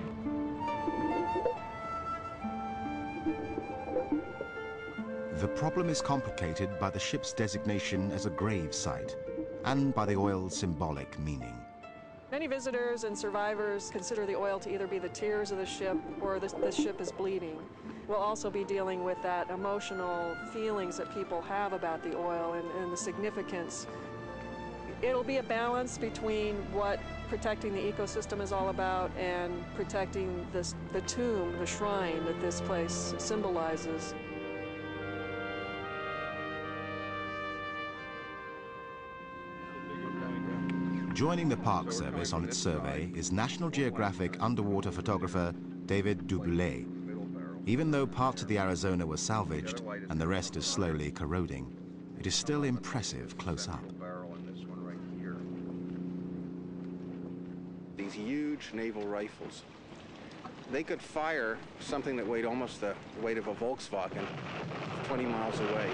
The problem is complicated by the ship's designation as a grave site and by the oil's symbolic meaning. Many visitors and survivors consider the oil to either be the tears of the ship or the ship is bleeding. We'll also be dealing with that emotional feelings that people have about the oil and the significance. It'll be a balance between what protecting the ecosystem is all about and protecting the tomb, the shrine that this place symbolizes. Joining the Park Service on its survey is National Geographic underwater photographer David Duboulay. Even though parts of the Arizona were salvaged and the rest is slowly corroding, it is still impressive close up. These huge naval rifles, they could fire something that weighed almost the weight of a Volkswagen 20 miles away.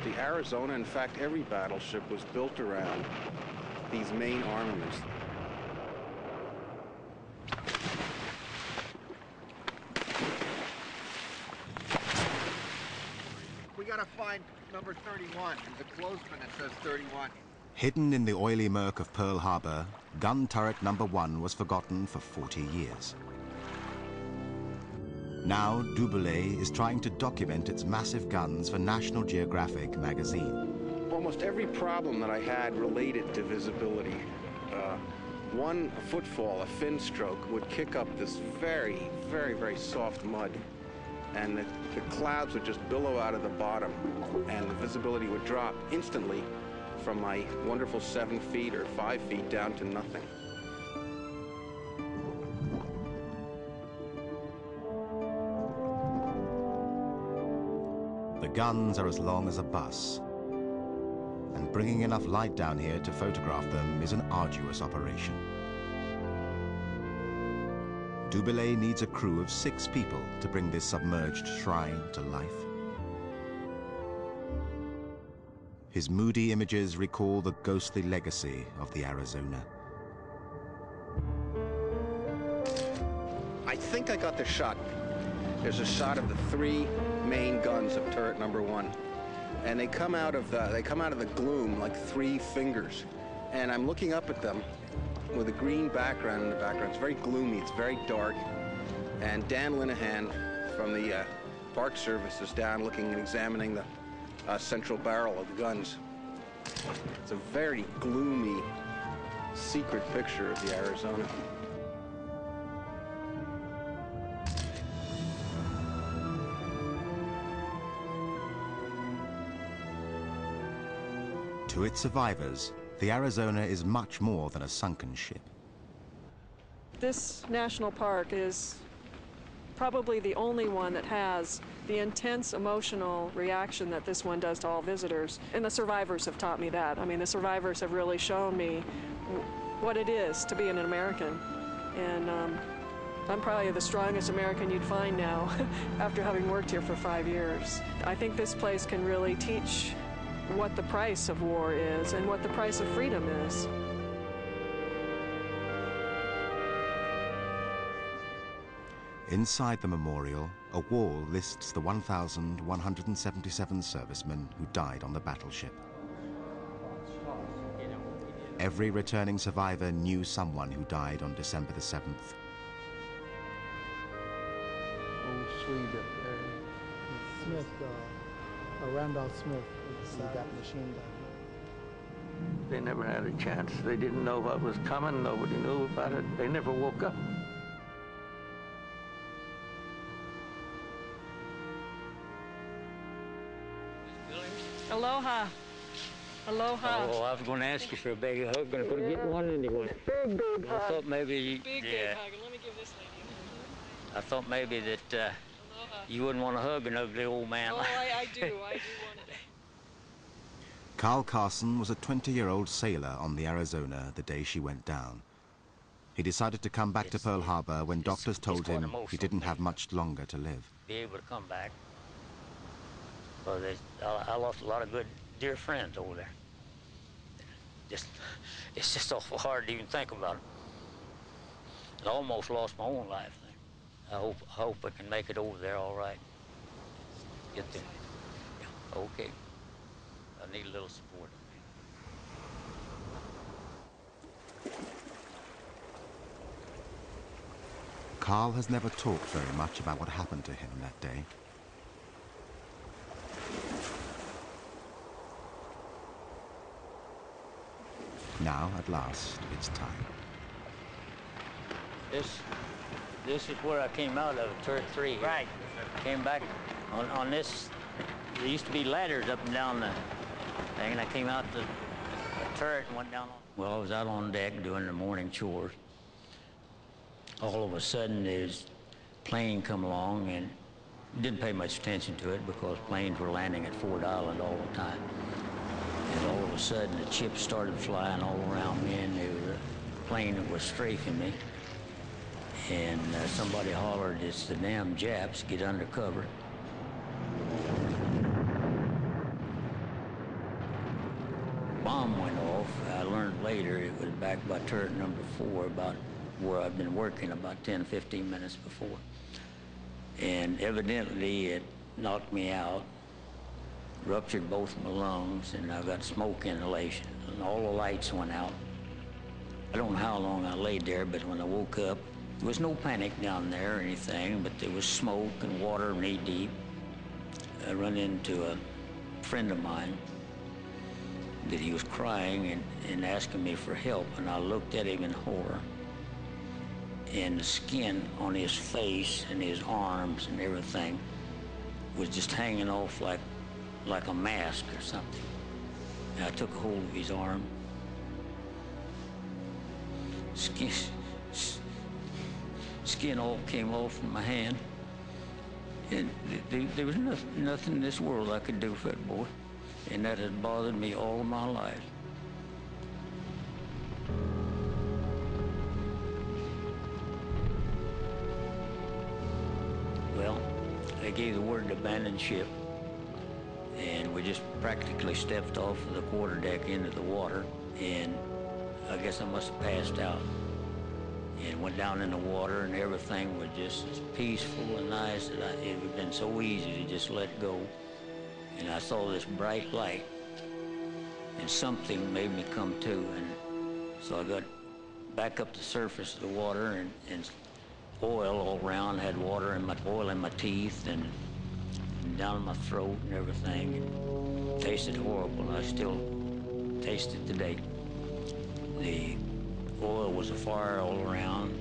The Arizona, in fact, every battleship was built around these main armaments. We gotta find number 31. There's a clothesman that says 31. Hidden in the oily murk of Pearl Harbor, gun turret number 1 was forgotten for 40 years. Now, Duboulay is trying to document its massive guns for National Geographic magazine. Almost every problem that I had related to visibility. One footfall, a fin stroke, would kick up this very, very, very soft mud. And the clouds would just billow out of the bottom, and the visibility would drop instantly from my wonderful 7 feet or 5 feet down to nothing. The guns are as long as a bus, and bringing enough light down here to photograph them is an arduous operation. Duboulay needs a crew of 6 people to bring this submerged shrine to life. His moody images recall the ghostly legacy of the Arizona. I think I got the shot. There's a shot of the 3 main guns of turret number 1, and they come out of the gloom like 3 fingers. And I'm looking up at them with a green background in the background. It's very gloomy. It's very dark. And Dan Linehan from the Park Service is down looking and examining the central barrel of the guns. It's a very gloomy, secret picture of the Arizona. To its survivors, the Arizona is much more than a sunken ship. This national park is probably the only one that has the intense emotional reaction that this one does to all visitors. And the survivors have taught me that. I mean, the survivors have really shown me what it is to be an American. And I'm probably the strongest American you'd find now after having worked here for 5 years. I think this place can really teach what the price of war is and what the price of freedom is. Inside the memorial, a wall lists the 1,177 servicemen who died on the battleship. Every returning survivor knew someone who died on December the 7th. Old Swede up there. Smith, Randolph Smith, he got machine gun. They never had a chance. They didn't know what was coming. Nobody knew about it. They never woke up. Aloha. Aloha. Oh, I was going to ask you for a big hug, but I couldn't get one anyway. Big I thought maybe, Big yeah, hug. Let me give this lady a hug. I thought maybe that you wouldn't want to hug an ugly old man. Oh, I do. I do want it. Carl Carson was a 20-year-old sailor on the Arizona the day she went down. He decided to come back to Pearl Harbor when doctors told him he didn't have much longer to live. Be able to come back. Well, I lost a lot of good, dear friends over there. It's just awful hard to even think about it. I almost lost my own life. I hope I can make it over there all right. Get there. Yeah, okay. I need a little support. Carl has never talked very much about what happened to him that day. Now, at last, it's time. This is where I came out of, turret 3. Right. Came back on this. There used to be ladders up and down the thing, and I came out the turret and went down on. Well, I was out on deck doing the morning chores. All of a sudden, this plane come along, and didn't pay much attention to it because planes were landing at Ford Island all the time. And all of a sudden, the chips started flying all around me, and there was a plane that was strafing me. And somebody hollered, "It's the damn Japs, get under cover." Bomb went off. I learned later it was back by turret number 4, about where I'd been working about 10, 15 minutes before. And evidently it knocked me out, ruptured both my lungs, and I got smoke inhalation, and all the lights went out. I don't know how long I laid there, but when I woke up, there was no panic down there or anything, but there was smoke and water knee-deep. I run into a friend of mine that he was crying and asking me for help, and I looked at him in horror. And the skin on his face and his arms and everything was just hanging off like a mask or something. And I took a hold of his arm. Skin all came off from my hand. And there was nothing in this world I could do for that boy. And that has bothered me all of my life. Well, they gave the word to abandon ship. And we just practically stepped off of the quarterdeck into the water, and I guess I must have passed out. And went down in the water, and everything was just as peaceful and nice that it would have been so easy to just let go. And I saw this bright light, and something made me come to. And so I got back up the surface of the water, and oil all around. Had water and oil in my teeth and down my throat and everything. It tasted horrible. I still taste it today. The oil was afire all around.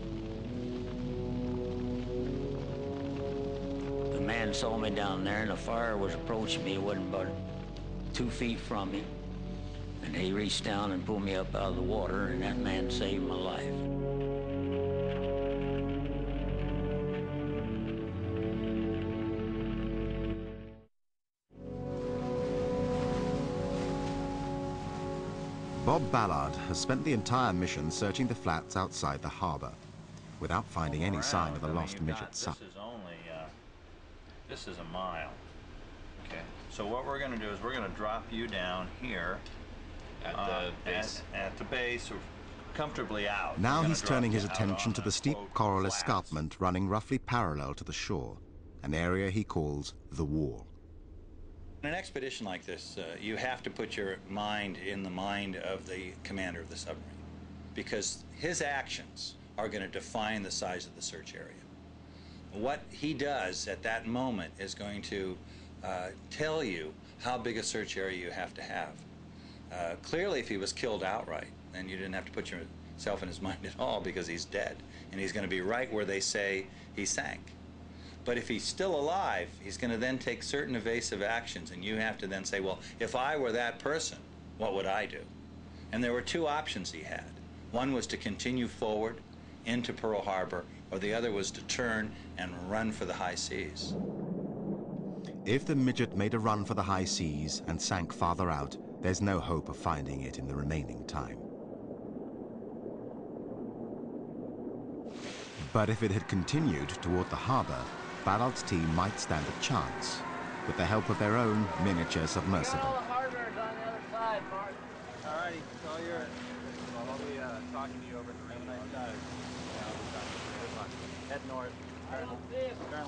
The man saw me down there, and the fire was approaching me. It wasn't but 2 feet from me. And he reached down and pulled me up out of the water, and that man saved my life. Bob Ballard has spent the entire mission searching the flats outside the harbor without finding any sign of a lost midget son. This is only, this is a mile. Okay. So what we're going to do is we're going to drop you down here at the base. At the base, or comfortably out. Now he's turning his attention to the steep coral escarpment running roughly parallel to the shore, an area he calls the wall. In an expedition like this, you have to put your mind in the mind of the commander of the submarine, because his actions are going to define the size of the search area. What he does at that moment is going to tell you how big a search area you have to have. Clearly, if he was killed outright, then you didn't have to put yourself in his mind at all, because he's dead, and he's going to be right where they say he sank. But if he's still alive, he's going to then take certain evasive actions, and you have to then say, well, if I were that person, what would I do? And there were 2 options he had. One was to continue forward into Pearl Harbor, or the other was to turn and run for the high seas. If the midget made a run for the high seas and sank farther out, there's no hope of finding it in the remaining time. But if it had continued toward the harbor, Ballard's team might stand a chance with the help of their own miniature submersible. All the hardware's on the other side, Mark. All righty, it's all yours. Well, I'll be talking to you over at the ring. Nice dive. Yeah, I'll be talking to you. Good luck. Head north. Turn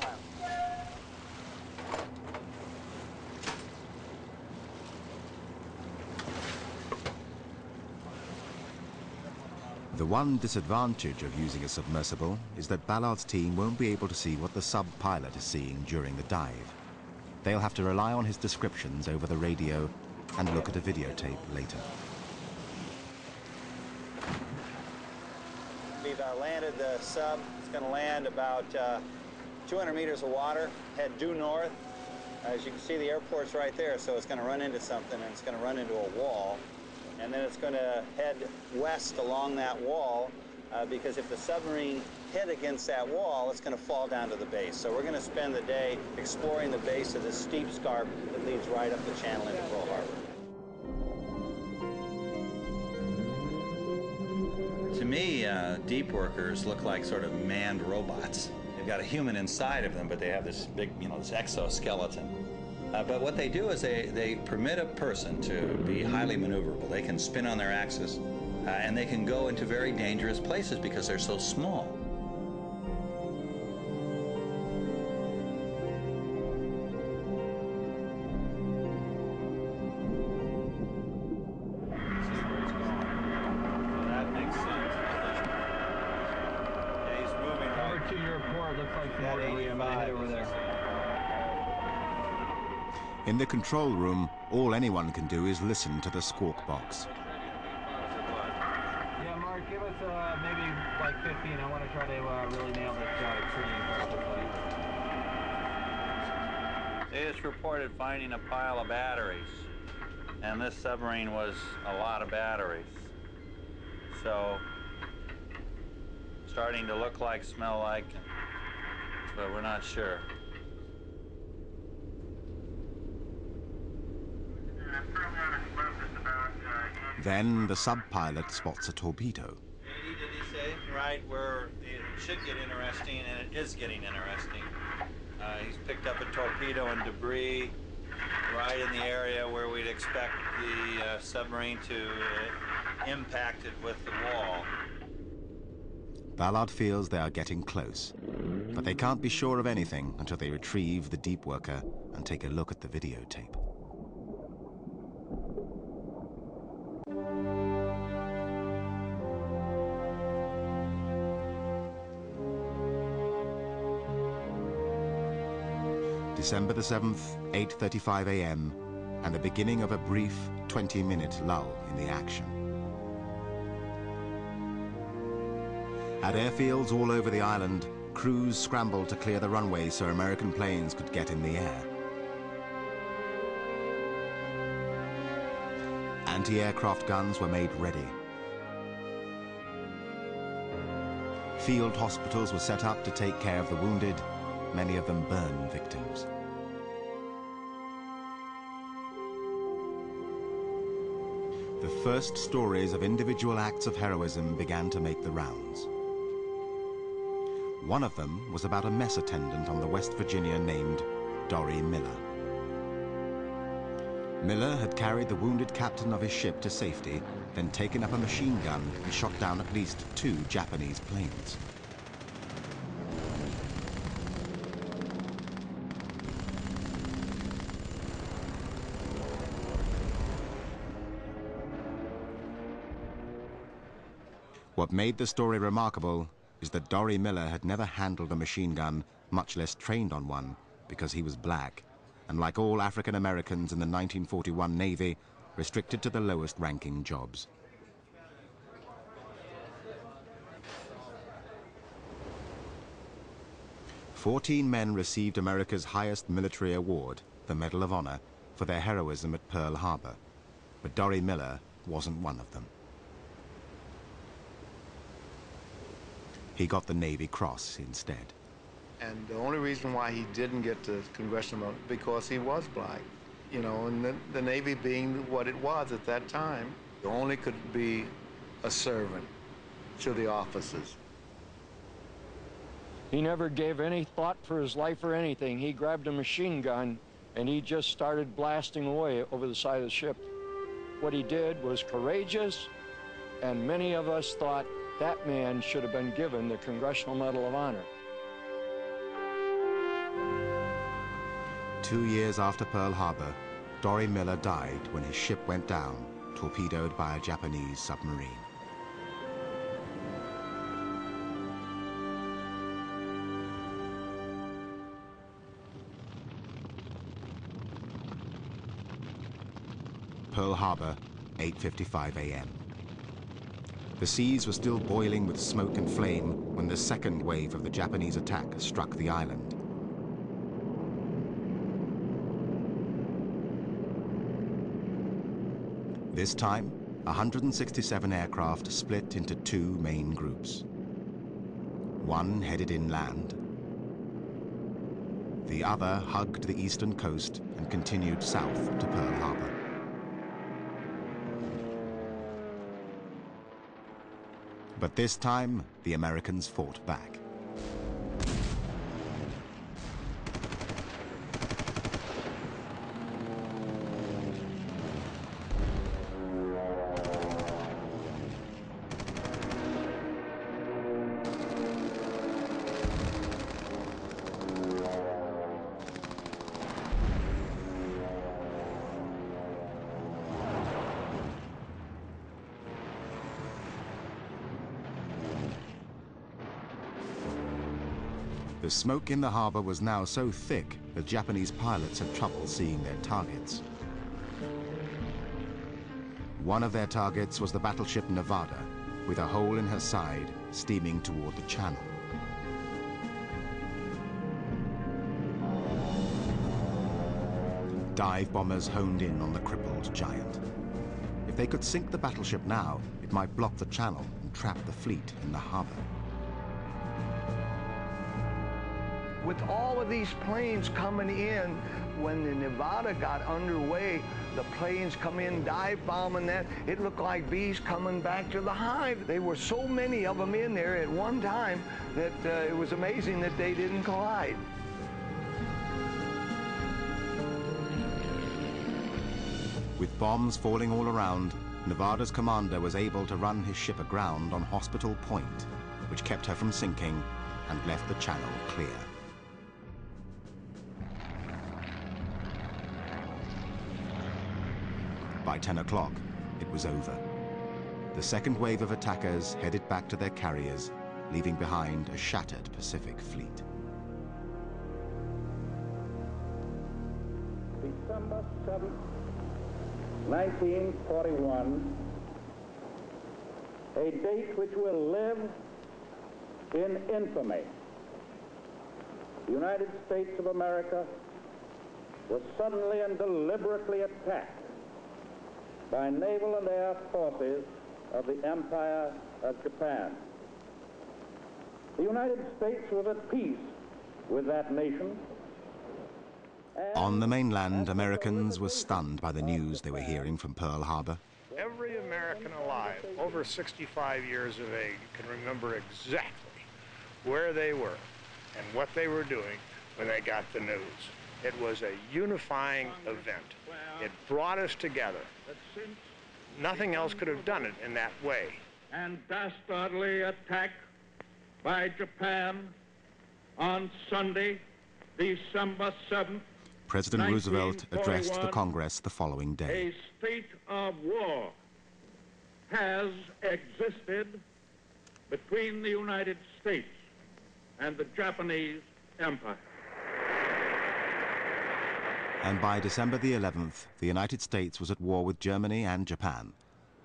left. The one disadvantage of using a submersible is that Ballard's team won't be able to see what the sub-pilot is seeing during the dive. They'll have to rely on his descriptions over the radio and look at a videotape later. We've landed the sub. It's going to land about 200 meters of water, head due north. As you can see, the airport's right there, so it's going to run into something, and it's going to run into a wall. And then it's going to head west along that wall, because if the submarine hit against that wall, it's going to fall down to the base. So we're going to spend the day exploring the base of this steep scarp that leads right up the channel into Pearl Harbor. To me, deep workers look like sort of manned robots. They've got a human inside of them, but they have this big, this exoskeleton. But what they do is they permit a person to be highly maneuverable. They can spin on their axis, and they can go into very dangerous places because they're so small. That makes sense. Yeah, he's moving over to your port. Looks like that 85 over there. In the control room, all anyone can do is listen to the squawk box. Yeah, Mark, give us maybe like 15. I want to try to really nail this tree perfectly. They just reported finding a pile of batteries, and this submarine was a lot of batteries. So, starting to look like, smell like, but we're not sure. Then the sub-pilot spots a torpedo. Did he say? Right, where it should get interesting, and it is getting interesting. He's picked up a torpedo and debris right in the area where we'd expect the submarine to impact it with the wall. Ballard feels they are getting close, but they can't be sure of anything until they retrieve the deep worker and take a look at the videotape. December the 7th, 8:35 a.m., and the beginning of a brief 20-minute lull in the action. At airfields all over the island, crews scrambled to clear the runway so American planes could get in the air. Anti-aircraft guns were made ready. Field hospitals were set up to take care of the wounded, many of them burn victims. The first stories of individual acts of heroism began to make the rounds. One of them was about a mess attendant on the West Virginia named Dory Miller. Miller had carried the wounded captain of his ship to safety, then taken up a machine gun and shot down at least 2 Japanese planes. What made the story remarkable is that Dory Miller had never handled a machine gun, much less trained on one, because he was black, and like all African Americans in the 1941 Navy, restricted to the lowest ranking jobs. "14 men received America's highest military award, the Medal of Honor, for their heroism at Pearl Harbor, but Dory Miller wasn't one of them. He got the Navy Cross instead. And the only reason why he didn't get the Congressional Medal, because he was black. You know, and the Navy being what it was at that time, you only could be a servant to the officers. He never gave any thought for his life or anything. He grabbed a machine gun and he just started blasting away over the side of the ship. What he did was courageous, and many of us thought that man should have been given the Congressional Medal of Honor. 2 years after Pearl Harbor, Dory Miller died when his ship went down, torpedoed by a Japanese submarine. Pearl Harbor, 8:55 a.m. The seas were still boiling with smoke and flame when the second wave of the Japanese attack struck the island. This time, 167 aircraft split into 2 main groups. One headed inland. The other hugged the eastern coast and continued south to Pearl Harbor. But this time, the Americans fought back. The smoke in the harbor was now so thick that Japanese pilots had trouble seeing their targets. One of their targets was the battleship Nevada, with a hole in her side steaming toward the channel. Dive bombers honed in on the crippled giant. If they could sink the battleship now, it might block the channel and trap the fleet in the harbor. With all of these planes coming in, when the Nevada got underway, the planes come in, dive bombing that. It looked like bees coming back to the hive. There were so many of them in there at one time that it was amazing that they didn't collide. With bombs falling all around, Nevada's commander was able to run his ship aground on Hospital Point, which kept her from sinking and left the channel clear. By 10 o'clock, it was over. The second wave of attackers headed back to their carriers, leaving behind a shattered Pacific fleet. December 7th, 1941, a date which will live in infamy. The United States of America was suddenly and deliberately attacked by naval and air forces of the Empire of Japan. The United States was at peace with that nation. On the mainland, Americans were stunned by the news they were hearing from Pearl Harbor. Every American alive over 65 years of age can remember exactly where they were and what they were doing when they got the news. It was a unifying event. It brought us together. Nothing else could have done it in that way. And dastardly attack by Japan on Sunday, December 7th, President Roosevelt addressed the Congress the following day. A state of war has existed between the United States and the Japanese Empire. And by December the 11th, the United States was at war with Germany and Japan,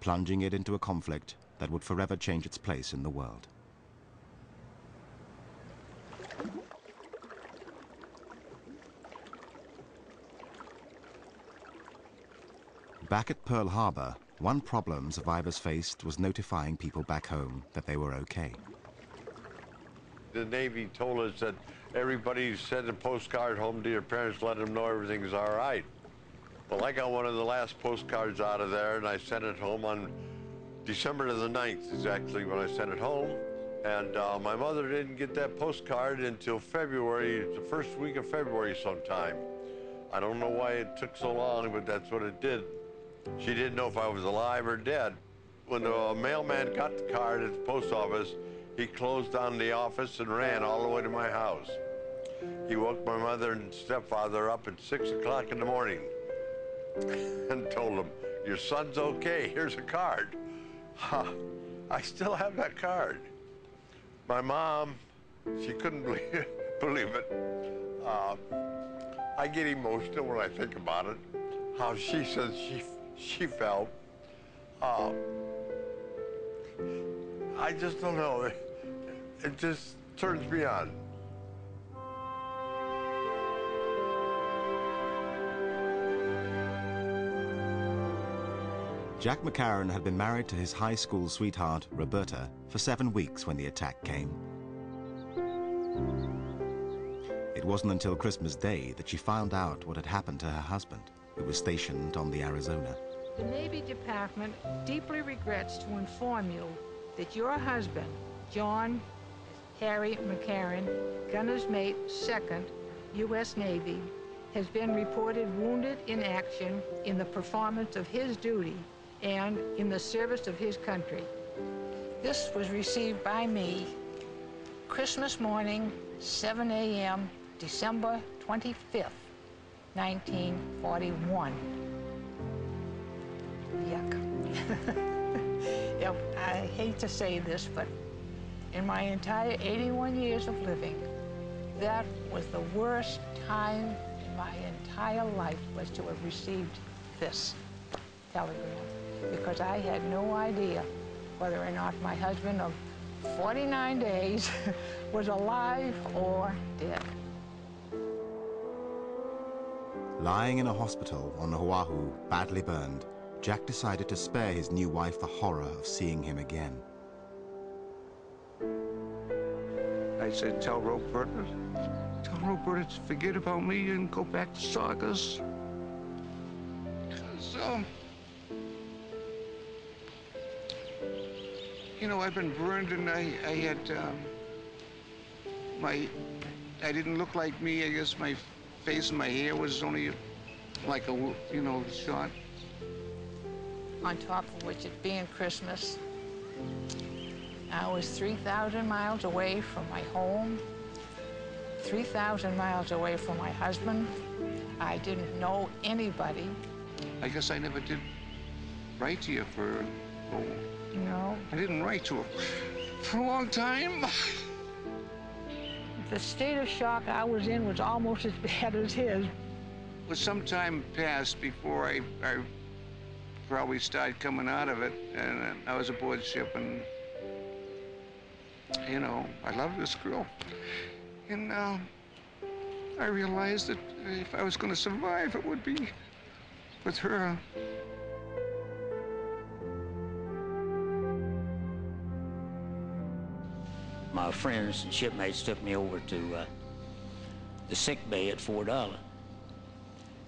plunging it into a conflict that would forever change its place in the world. Back at Pearl Harbor, one problem survivors faced was notifying people back home that they were okay. The Navy told us that everybody sent a postcard home to your parents, let them know everything's all right. Well, I got one of the last postcards out of there, and I sent it home on December the 9th is actually when I sent it home. And my mother didn't get that postcard until February, the first week of February sometime. I don't know why it took so long, but that's what it did. She didn't know if I was alive or dead. When the mailman got the card at the post office, he closed down the office and ran all the way to my house. He woke my mother and stepfather up at 6 o'clock in the morning and told them, "Your son's okay, here's a card." I still have that card. My mom, she couldn't believe it. I get emotional when I think about it, how she says she felt. I just don't know. It just turns me on. Jack McCarran had been married to his high school sweetheart, Roberta, for 7 weeks when the attack came. It wasn't until Christmas Day that she found out what had happened to her husband, who was stationed on the Arizona. The Navy Department deeply regrets to inform you that your husband, John Harry McCarran, gunner's mate, 2nd, U.S. Navy, has been reported wounded in action in the performance of his duty and in the service of his country. This was received by me Christmas morning, 7 a.m., December 25th, 1941. Yuck. Yep, I hate to say this, but in my entire 81 years of living, that was the worst time in my entire life, was to have received this telegram, because I had no idea whether or not my husband of 49 days was alive or dead. Lying in a hospital on Oahu, badly burned, Jack decided to spare his new wife the horror of seeing him again. I said, tell Roberta to forget about me and go back to Saugus. Because, you know, I've been burned and I had, I didn't look like me. I guess my face and my hair was only like a, you know, shot. on top of which it being Christmas. I was 3,000 miles away from my home, 3,000 miles away from my husband. I didn't know anybody. I guess I never did write to you for, oh, No. I didn't write to her for a long time. The state of shock I was in was almost as bad as his. Well, some time passed before I probably started coming out of it, and I was aboard ship, and you know, I loved this girl, and I realized that if I was going to survive, it would be with her. My friends and shipmates took me over to the sick bay at Fort Island.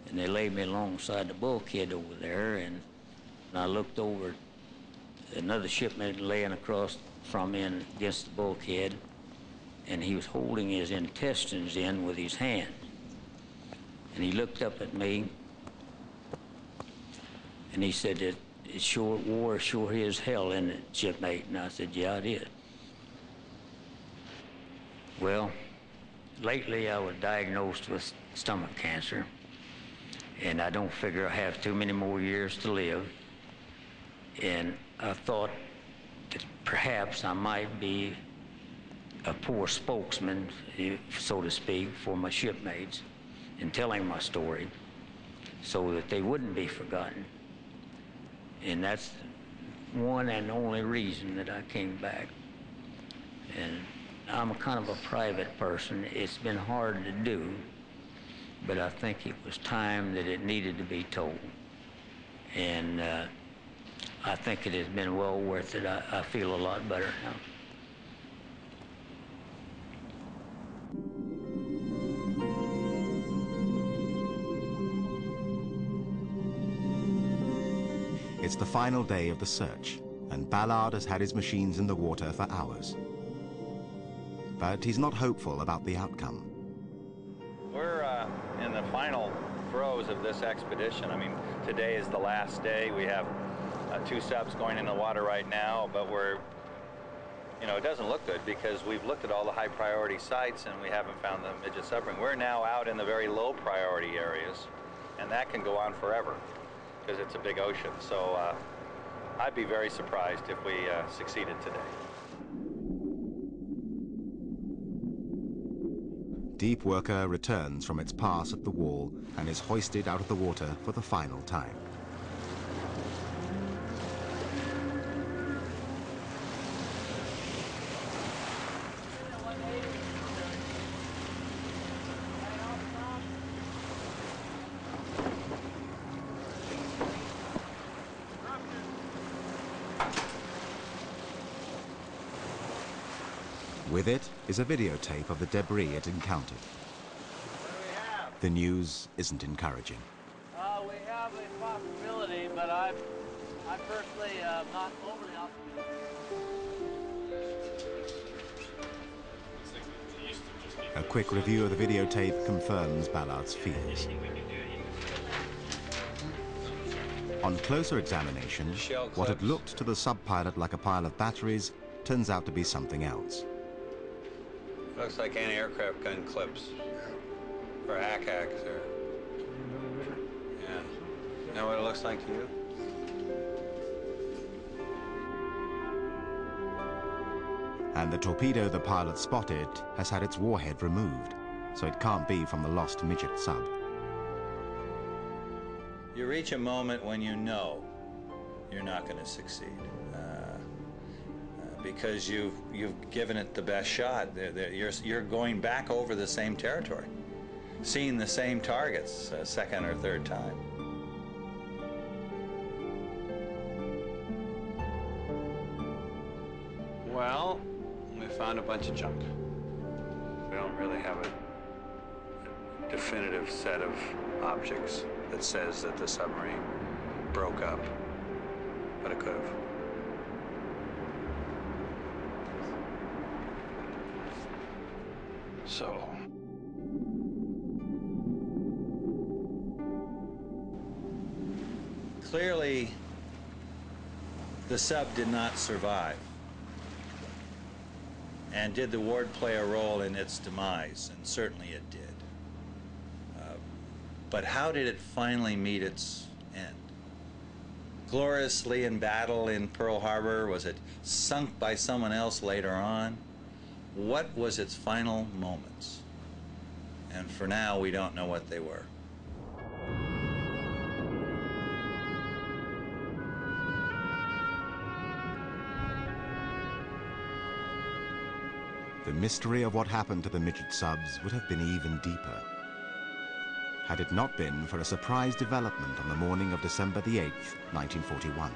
And they laid me alongside the bulkhead over there, and I looked over at another shipmate laying across from me against the bulkhead, and he was holding his intestines in with his hand. And he looked up at me, and he said, "It sure, war sure is hell, isn't it, shipmate?" And I said, "Yeah, it is." Well, lately I was diagnosed with stomach cancer, and I don't figure I have too many more years to live. And I thought that perhaps I might be a poor spokesman, so to speak, for my shipmates in telling my story so that they wouldn't be forgotten. And that's one and only reason that I came back. And I'm a kind of a private person. It's been hard to do, but I think it was time that it needed to be told. And I think it has been well worth it. I feel a lot better now. It's the final day of the search, and Ballard has had his machines in the water for hours. But he's not hopeful about the outcome. We're in the final throes of this expedition. I mean, today is the last day. We have 2 subs going in the water right now, but it doesn't look good because we've looked at all the high priority sites and we haven't found the midget submarine. We're now out in the very low priority areas, and that can go on forever because it's a big ocean. So I'd be very surprised if we succeeded today. Deep Worker returns from its pass at the wall and is hoisted out of the water for the final time. With it is a videotape of the debris it encountered. The news isn't encouraging. We have a possibility, but I personally am not overly optimistic. A quick review of the videotape confirms Ballard's fears. On closer examination, what had looked to the sub-pilot like a pile of batteries turns out to be something else. Looks like anti-aircraft gun clips. Or ACACs, or... Yeah. Know what it looks like to you? And the torpedo the pilot spotted has had its warhead removed, so it can't be from the lost midget sub. You reach a moment when you know you're not going to succeed. Because you've given it the best shot. You're going back over the same territory, seeing the same targets a second or third time. Well, we found a bunch of junk. We don't really have a definitive set of objects that says that the submarine broke up, but it could have. So, clearly the sub did not survive. And did the war play a role in its demise? And certainly it did. But how did it finally meet its end? Gloriously in battle in Pearl Harbor? Was it sunk by someone else later on? What was its final moments? And for now, we don't know what they were. The mystery of what happened to the midget subs would have been even deeper had it not been for a surprise development on the morning of December the 8th, 1941.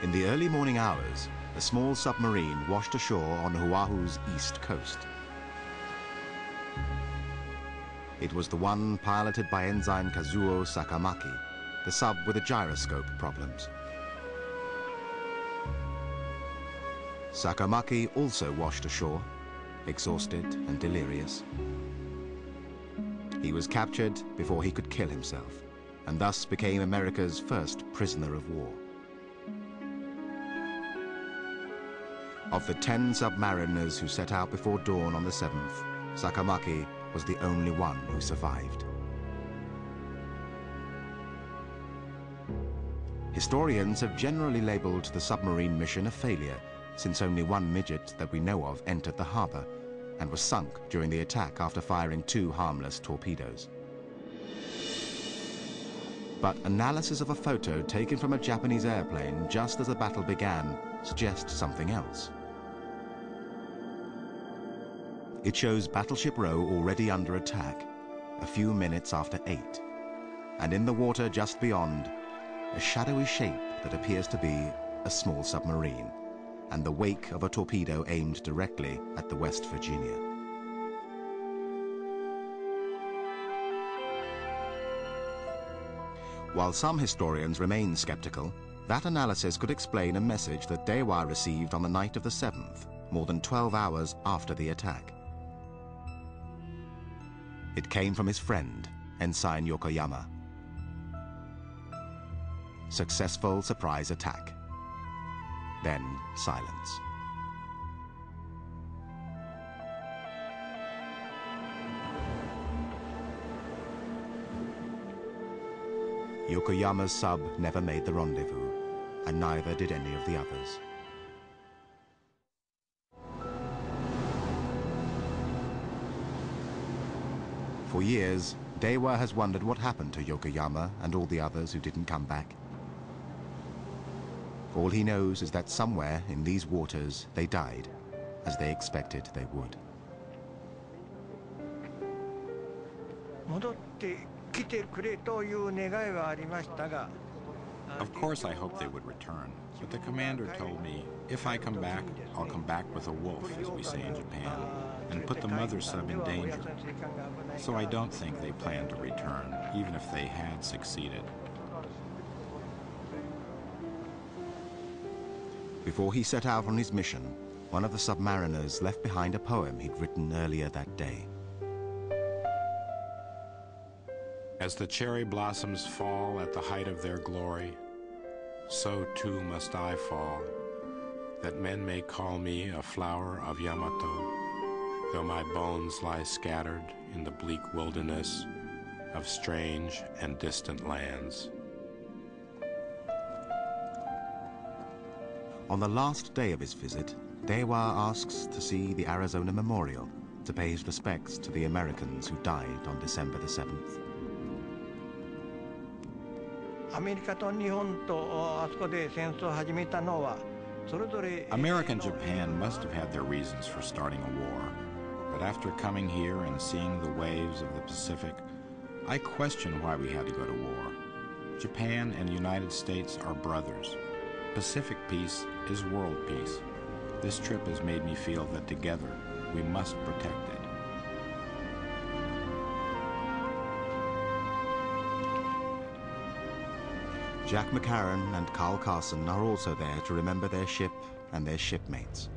In the early morning hours, a small submarine washed ashore on Oahu's east coast. It was the one piloted by Ensign Kazuo Sakamaki, the sub with the gyroscope problems. Sakamaki also washed ashore, exhausted and delirious. He was captured before he could kill himself, and thus became America's first prisoner of war. Of the 10 submariners who set out before dawn on the 7th, Sakamaki was the only one who survived. Historians have generally labeled the submarine mission a failure, since only one midget that we know of entered the harbor and was sunk during the attack after firing 2 harmless torpedoes. But analysis of a photo taken from a Japanese airplane just as the battle began suggests something else. It shows Battleship Row already under attack, a few minutes after 8, and in the water just beyond, a shadowy shape that appears to be a small submarine, and the wake of a torpedo aimed directly at the West Virginia. While some historians remain skeptical, that analysis could explain a message that Daiwa received on the night of the 7th, more than 12 hours after the attack. It came from his friend, Ensign Yokoyama. Successful surprise attack. Then silence. Yokoyama's sub never made the rendezvous, and neither did any of the others. For years, Daiwa has wondered what happened to Yokoyama and all the others who didn't come back. All he knows is that somewhere in these waters they died, as they expected they would. Of course I hoped they would return, but the commander told me, if I come back, I'll come back with a wolf, as we say in Japan, and put the mother sub in danger. So I don't think they plan to return, even if they had succeeded. Before he set out on his mission, one of the submariners left behind a poem he'd written earlier that day. As the cherry blossoms fall at the height of their glory, so too must I fall, that men may call me a flower of Yamato, though my bones lie scattered in the bleak wilderness of strange and distant lands. On the last day of his visit, Daiwa asks to see the Arizona Memorial to pay his respects to the Americans who died on December the 7th. America and Japan must have had their reasons for starting a war, but after coming here and seeing the waves of the Pacific, I question why we had to go to war. Japan and the United States are brothers. Pacific peace is world peace. This trip has made me feel that together we must protect it. Jack McCarran and Carl Carson are also there to remember their ship and their shipmates.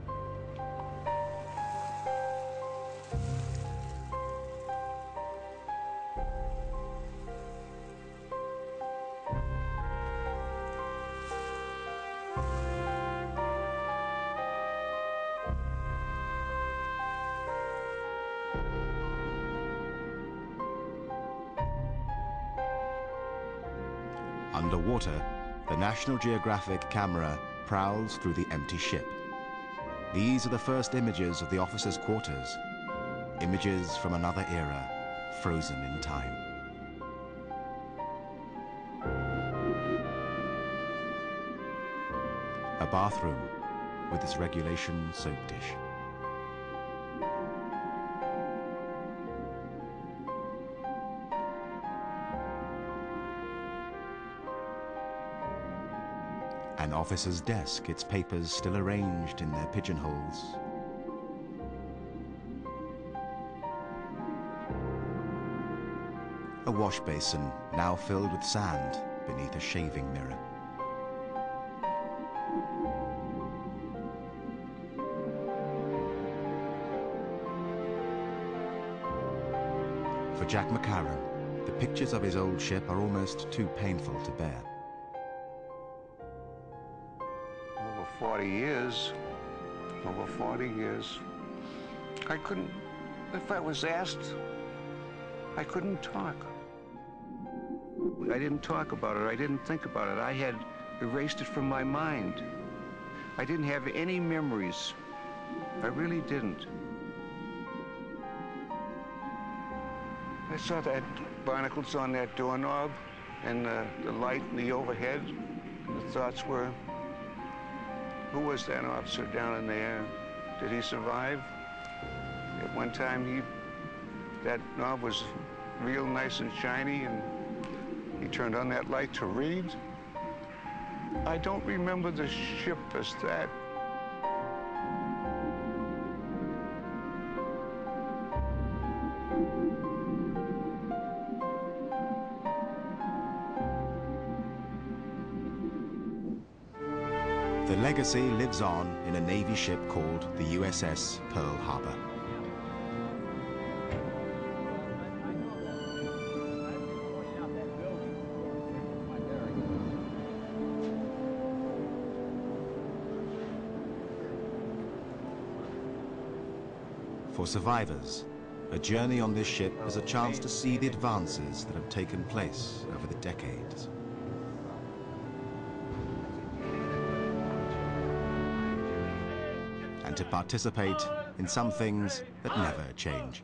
Underwater, the National Geographic camera prowls through the empty ship. These are the first images of the officers' quarters, images from another era, frozen in time. A bathroom with its regulation soap dish. An officer's desk, its papers still arranged in their pigeonholes. A wash basin now filled with sand beneath a shaving mirror. For Jack McCarran, the pictures of his old ship are almost too painful to bear. Over 40 years, I couldn't, if I was asked, I couldn't talk. I didn't talk about it, I didn't think about it. I had erased it from my mind. I didn't have any memories. I really didn't. I saw that barnacles on that doorknob and the light in the overhead. And the thoughts were, who was that officer down in there? Did he survive? At one time, that knob was real nice and shiny, and he turned on that light to read. I don't remember the ship as that. The legacy lives on in a Navy ship called the USS Pearl Harbor. For survivors, a journey on this ship is a chance to see the advances that have taken place over the decades. And to participate in some things that never change.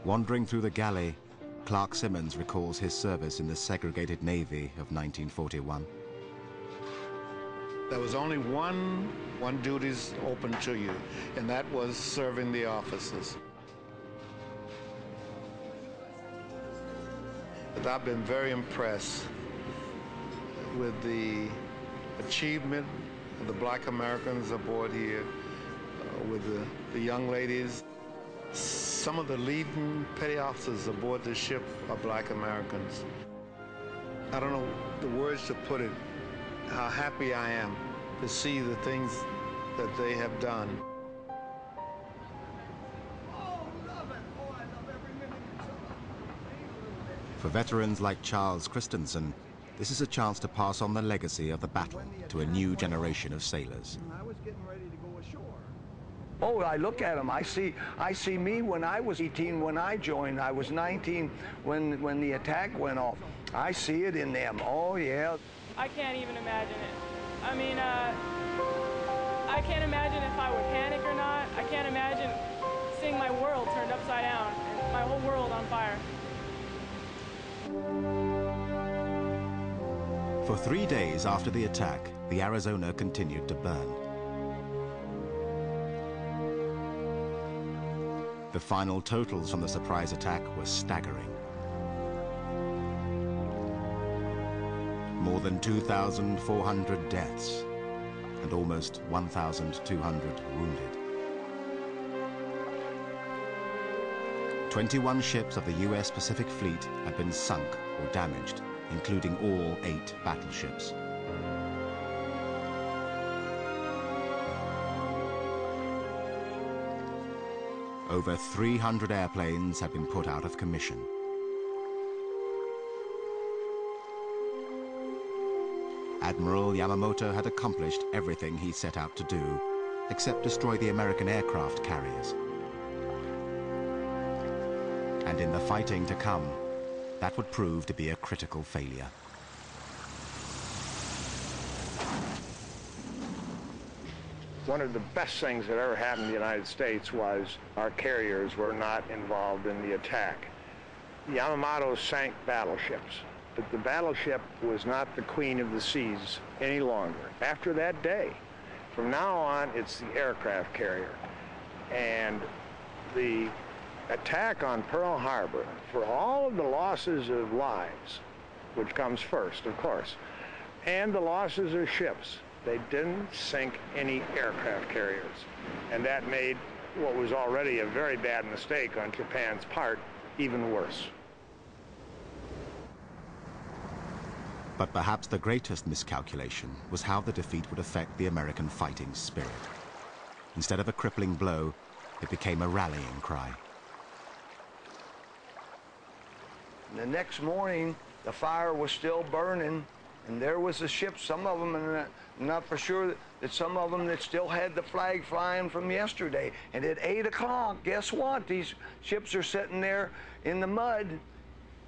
Wandering through the galley, Clark Simmons recalls his service in the segregated Navy of 1941. There was only one duties open to you, and that was serving the officers. But I've been very impressed with the achievement of the black Americans aboard here, with the young ladies. Some of the leading petty officers aboard this ship are black Americans. I don't know the words to put it, how happy I am to see the things that they have done. For veterans like Charles Christensen, this is a chance to pass on the legacy of the battle to a new generation of sailors. I was getting ready to go ashore. Oh, I look at them. I see me when I was 18 when I joined. I was 19 when the attack went off. I see it in them. Oh, yeah. I can't even imagine it. I mean, I can't imagine if I would panic or not. I can't imagine seeing my world turned upside down and my whole world on fire. For 3 days after the attack, the Arizona continued to burn. The final totals from the surprise attack were staggering. More than 2,400 deaths and almost 1,200 wounded. 21 ships of the US Pacific Fleet had been sunk or damaged, including all 8 battleships. Over 300 airplanes had been put out of commission. Admiral Yamamoto had accomplished everything he set out to do, except destroy the American aircraft carriers. And in the fighting to come, that would prove to be a critical failure. One of the best things that ever happened in the United States was our carriers were not involved in the attack. Yamamoto sank battleships, but the battleship was not the queen of the seas any longer. After that day, from now on, it's the aircraft carrier. And the attack on Pearl Harbor, for all of the losses of lives, which comes first, of course, and the losses of ships, they didn't sink any aircraft carriers. And that made what was already a very bad mistake on Japan's part even worse. But perhaps the greatest miscalculation was how the defeat would affect the American fighting spirit. Instead of a crippling blow, it became a rallying cry. The next morning, the fire was still burning, and there was a ship, some of them, and I'm not for sure that some of them that still had the flag flying from yesterday. And at 8 o'clock, guess what? These ships are sitting there in the mud.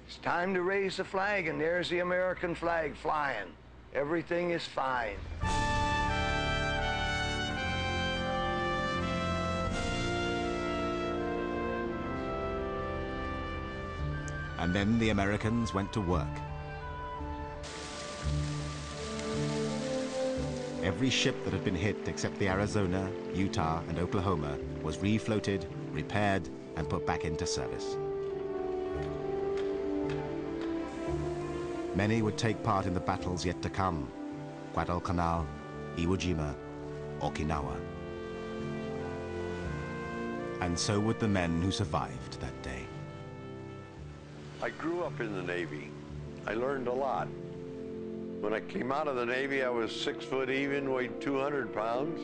It's time to raise the flag, and there's the American flag flying. Everything is fine. And then the Americans went to work. Every ship that had been hit except the Arizona, Utah, and Oklahoma was refloated, repaired, and put back into service. Many would take part in the battles yet to come: Guadalcanal, Iwo Jima, Okinawa. And so would the men who survived that day. I grew up in the Navy. I learned a lot. When I came out of the Navy, I was 6 foot even, weighed 200 pounds.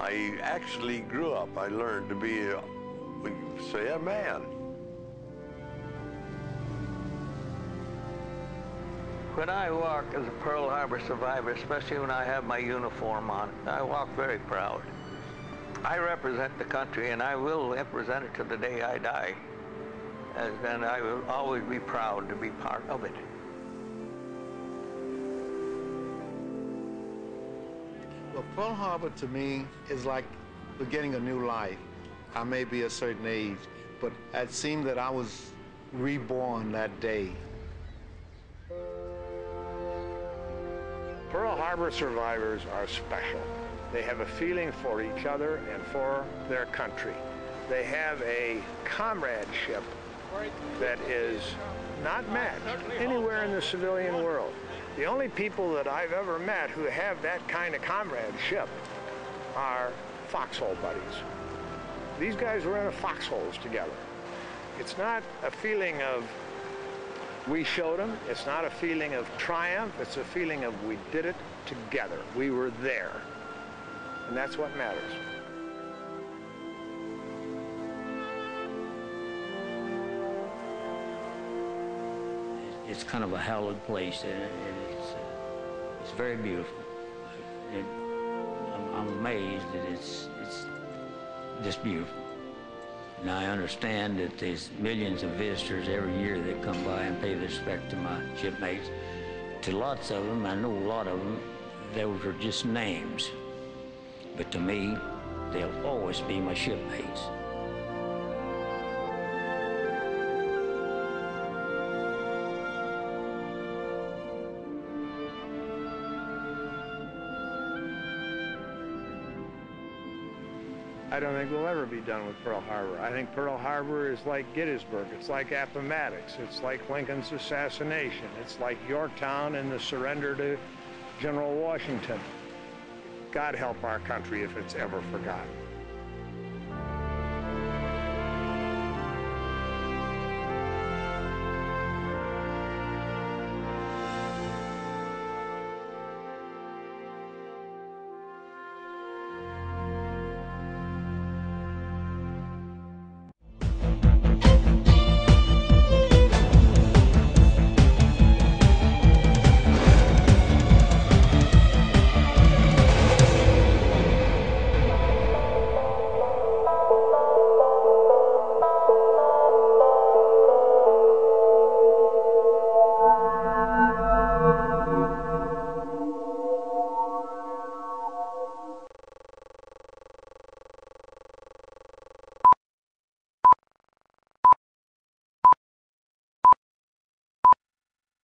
I actually grew up. I learned to be, we say, a man. When I walk as a Pearl Harbor survivor, especially when I have my uniform on, I walk very proud. I represent the country, and I will represent it to the day I die. And I will always be proud to be part of it. Well, Pearl Harbor to me is like beginning a new life. I may be a certain age, but it seemed that I was reborn that day. Pearl Harbor survivors are special. They have a feeling for each other and for their country. They have a comradeship that is not matched anywhere in the civilian world. The only people that I've ever met who have that kind of comradeship are foxhole buddies. These guys were in the foxholes together. It's not a feeling of we showed them. It's not a feeling of triumph. It's a feeling of we did it together. We were there. And that's what matters. It's kind of a hallowed place, and it's very beautiful. I'm amazed that it's this beautiful. And I understand that there's millions of visitors every year that come by and pay respect to my shipmates. To lots of them, I know a lot of them, those are just names. But to me, they'll always be my shipmates. I don't think we'll ever be done with Pearl Harbor. I think Pearl Harbor is like Gettysburg. It's like Appomattox. It's like Lincoln's assassination. It's like Yorktown and the surrender to General Washington. God help our country if it's ever forgotten.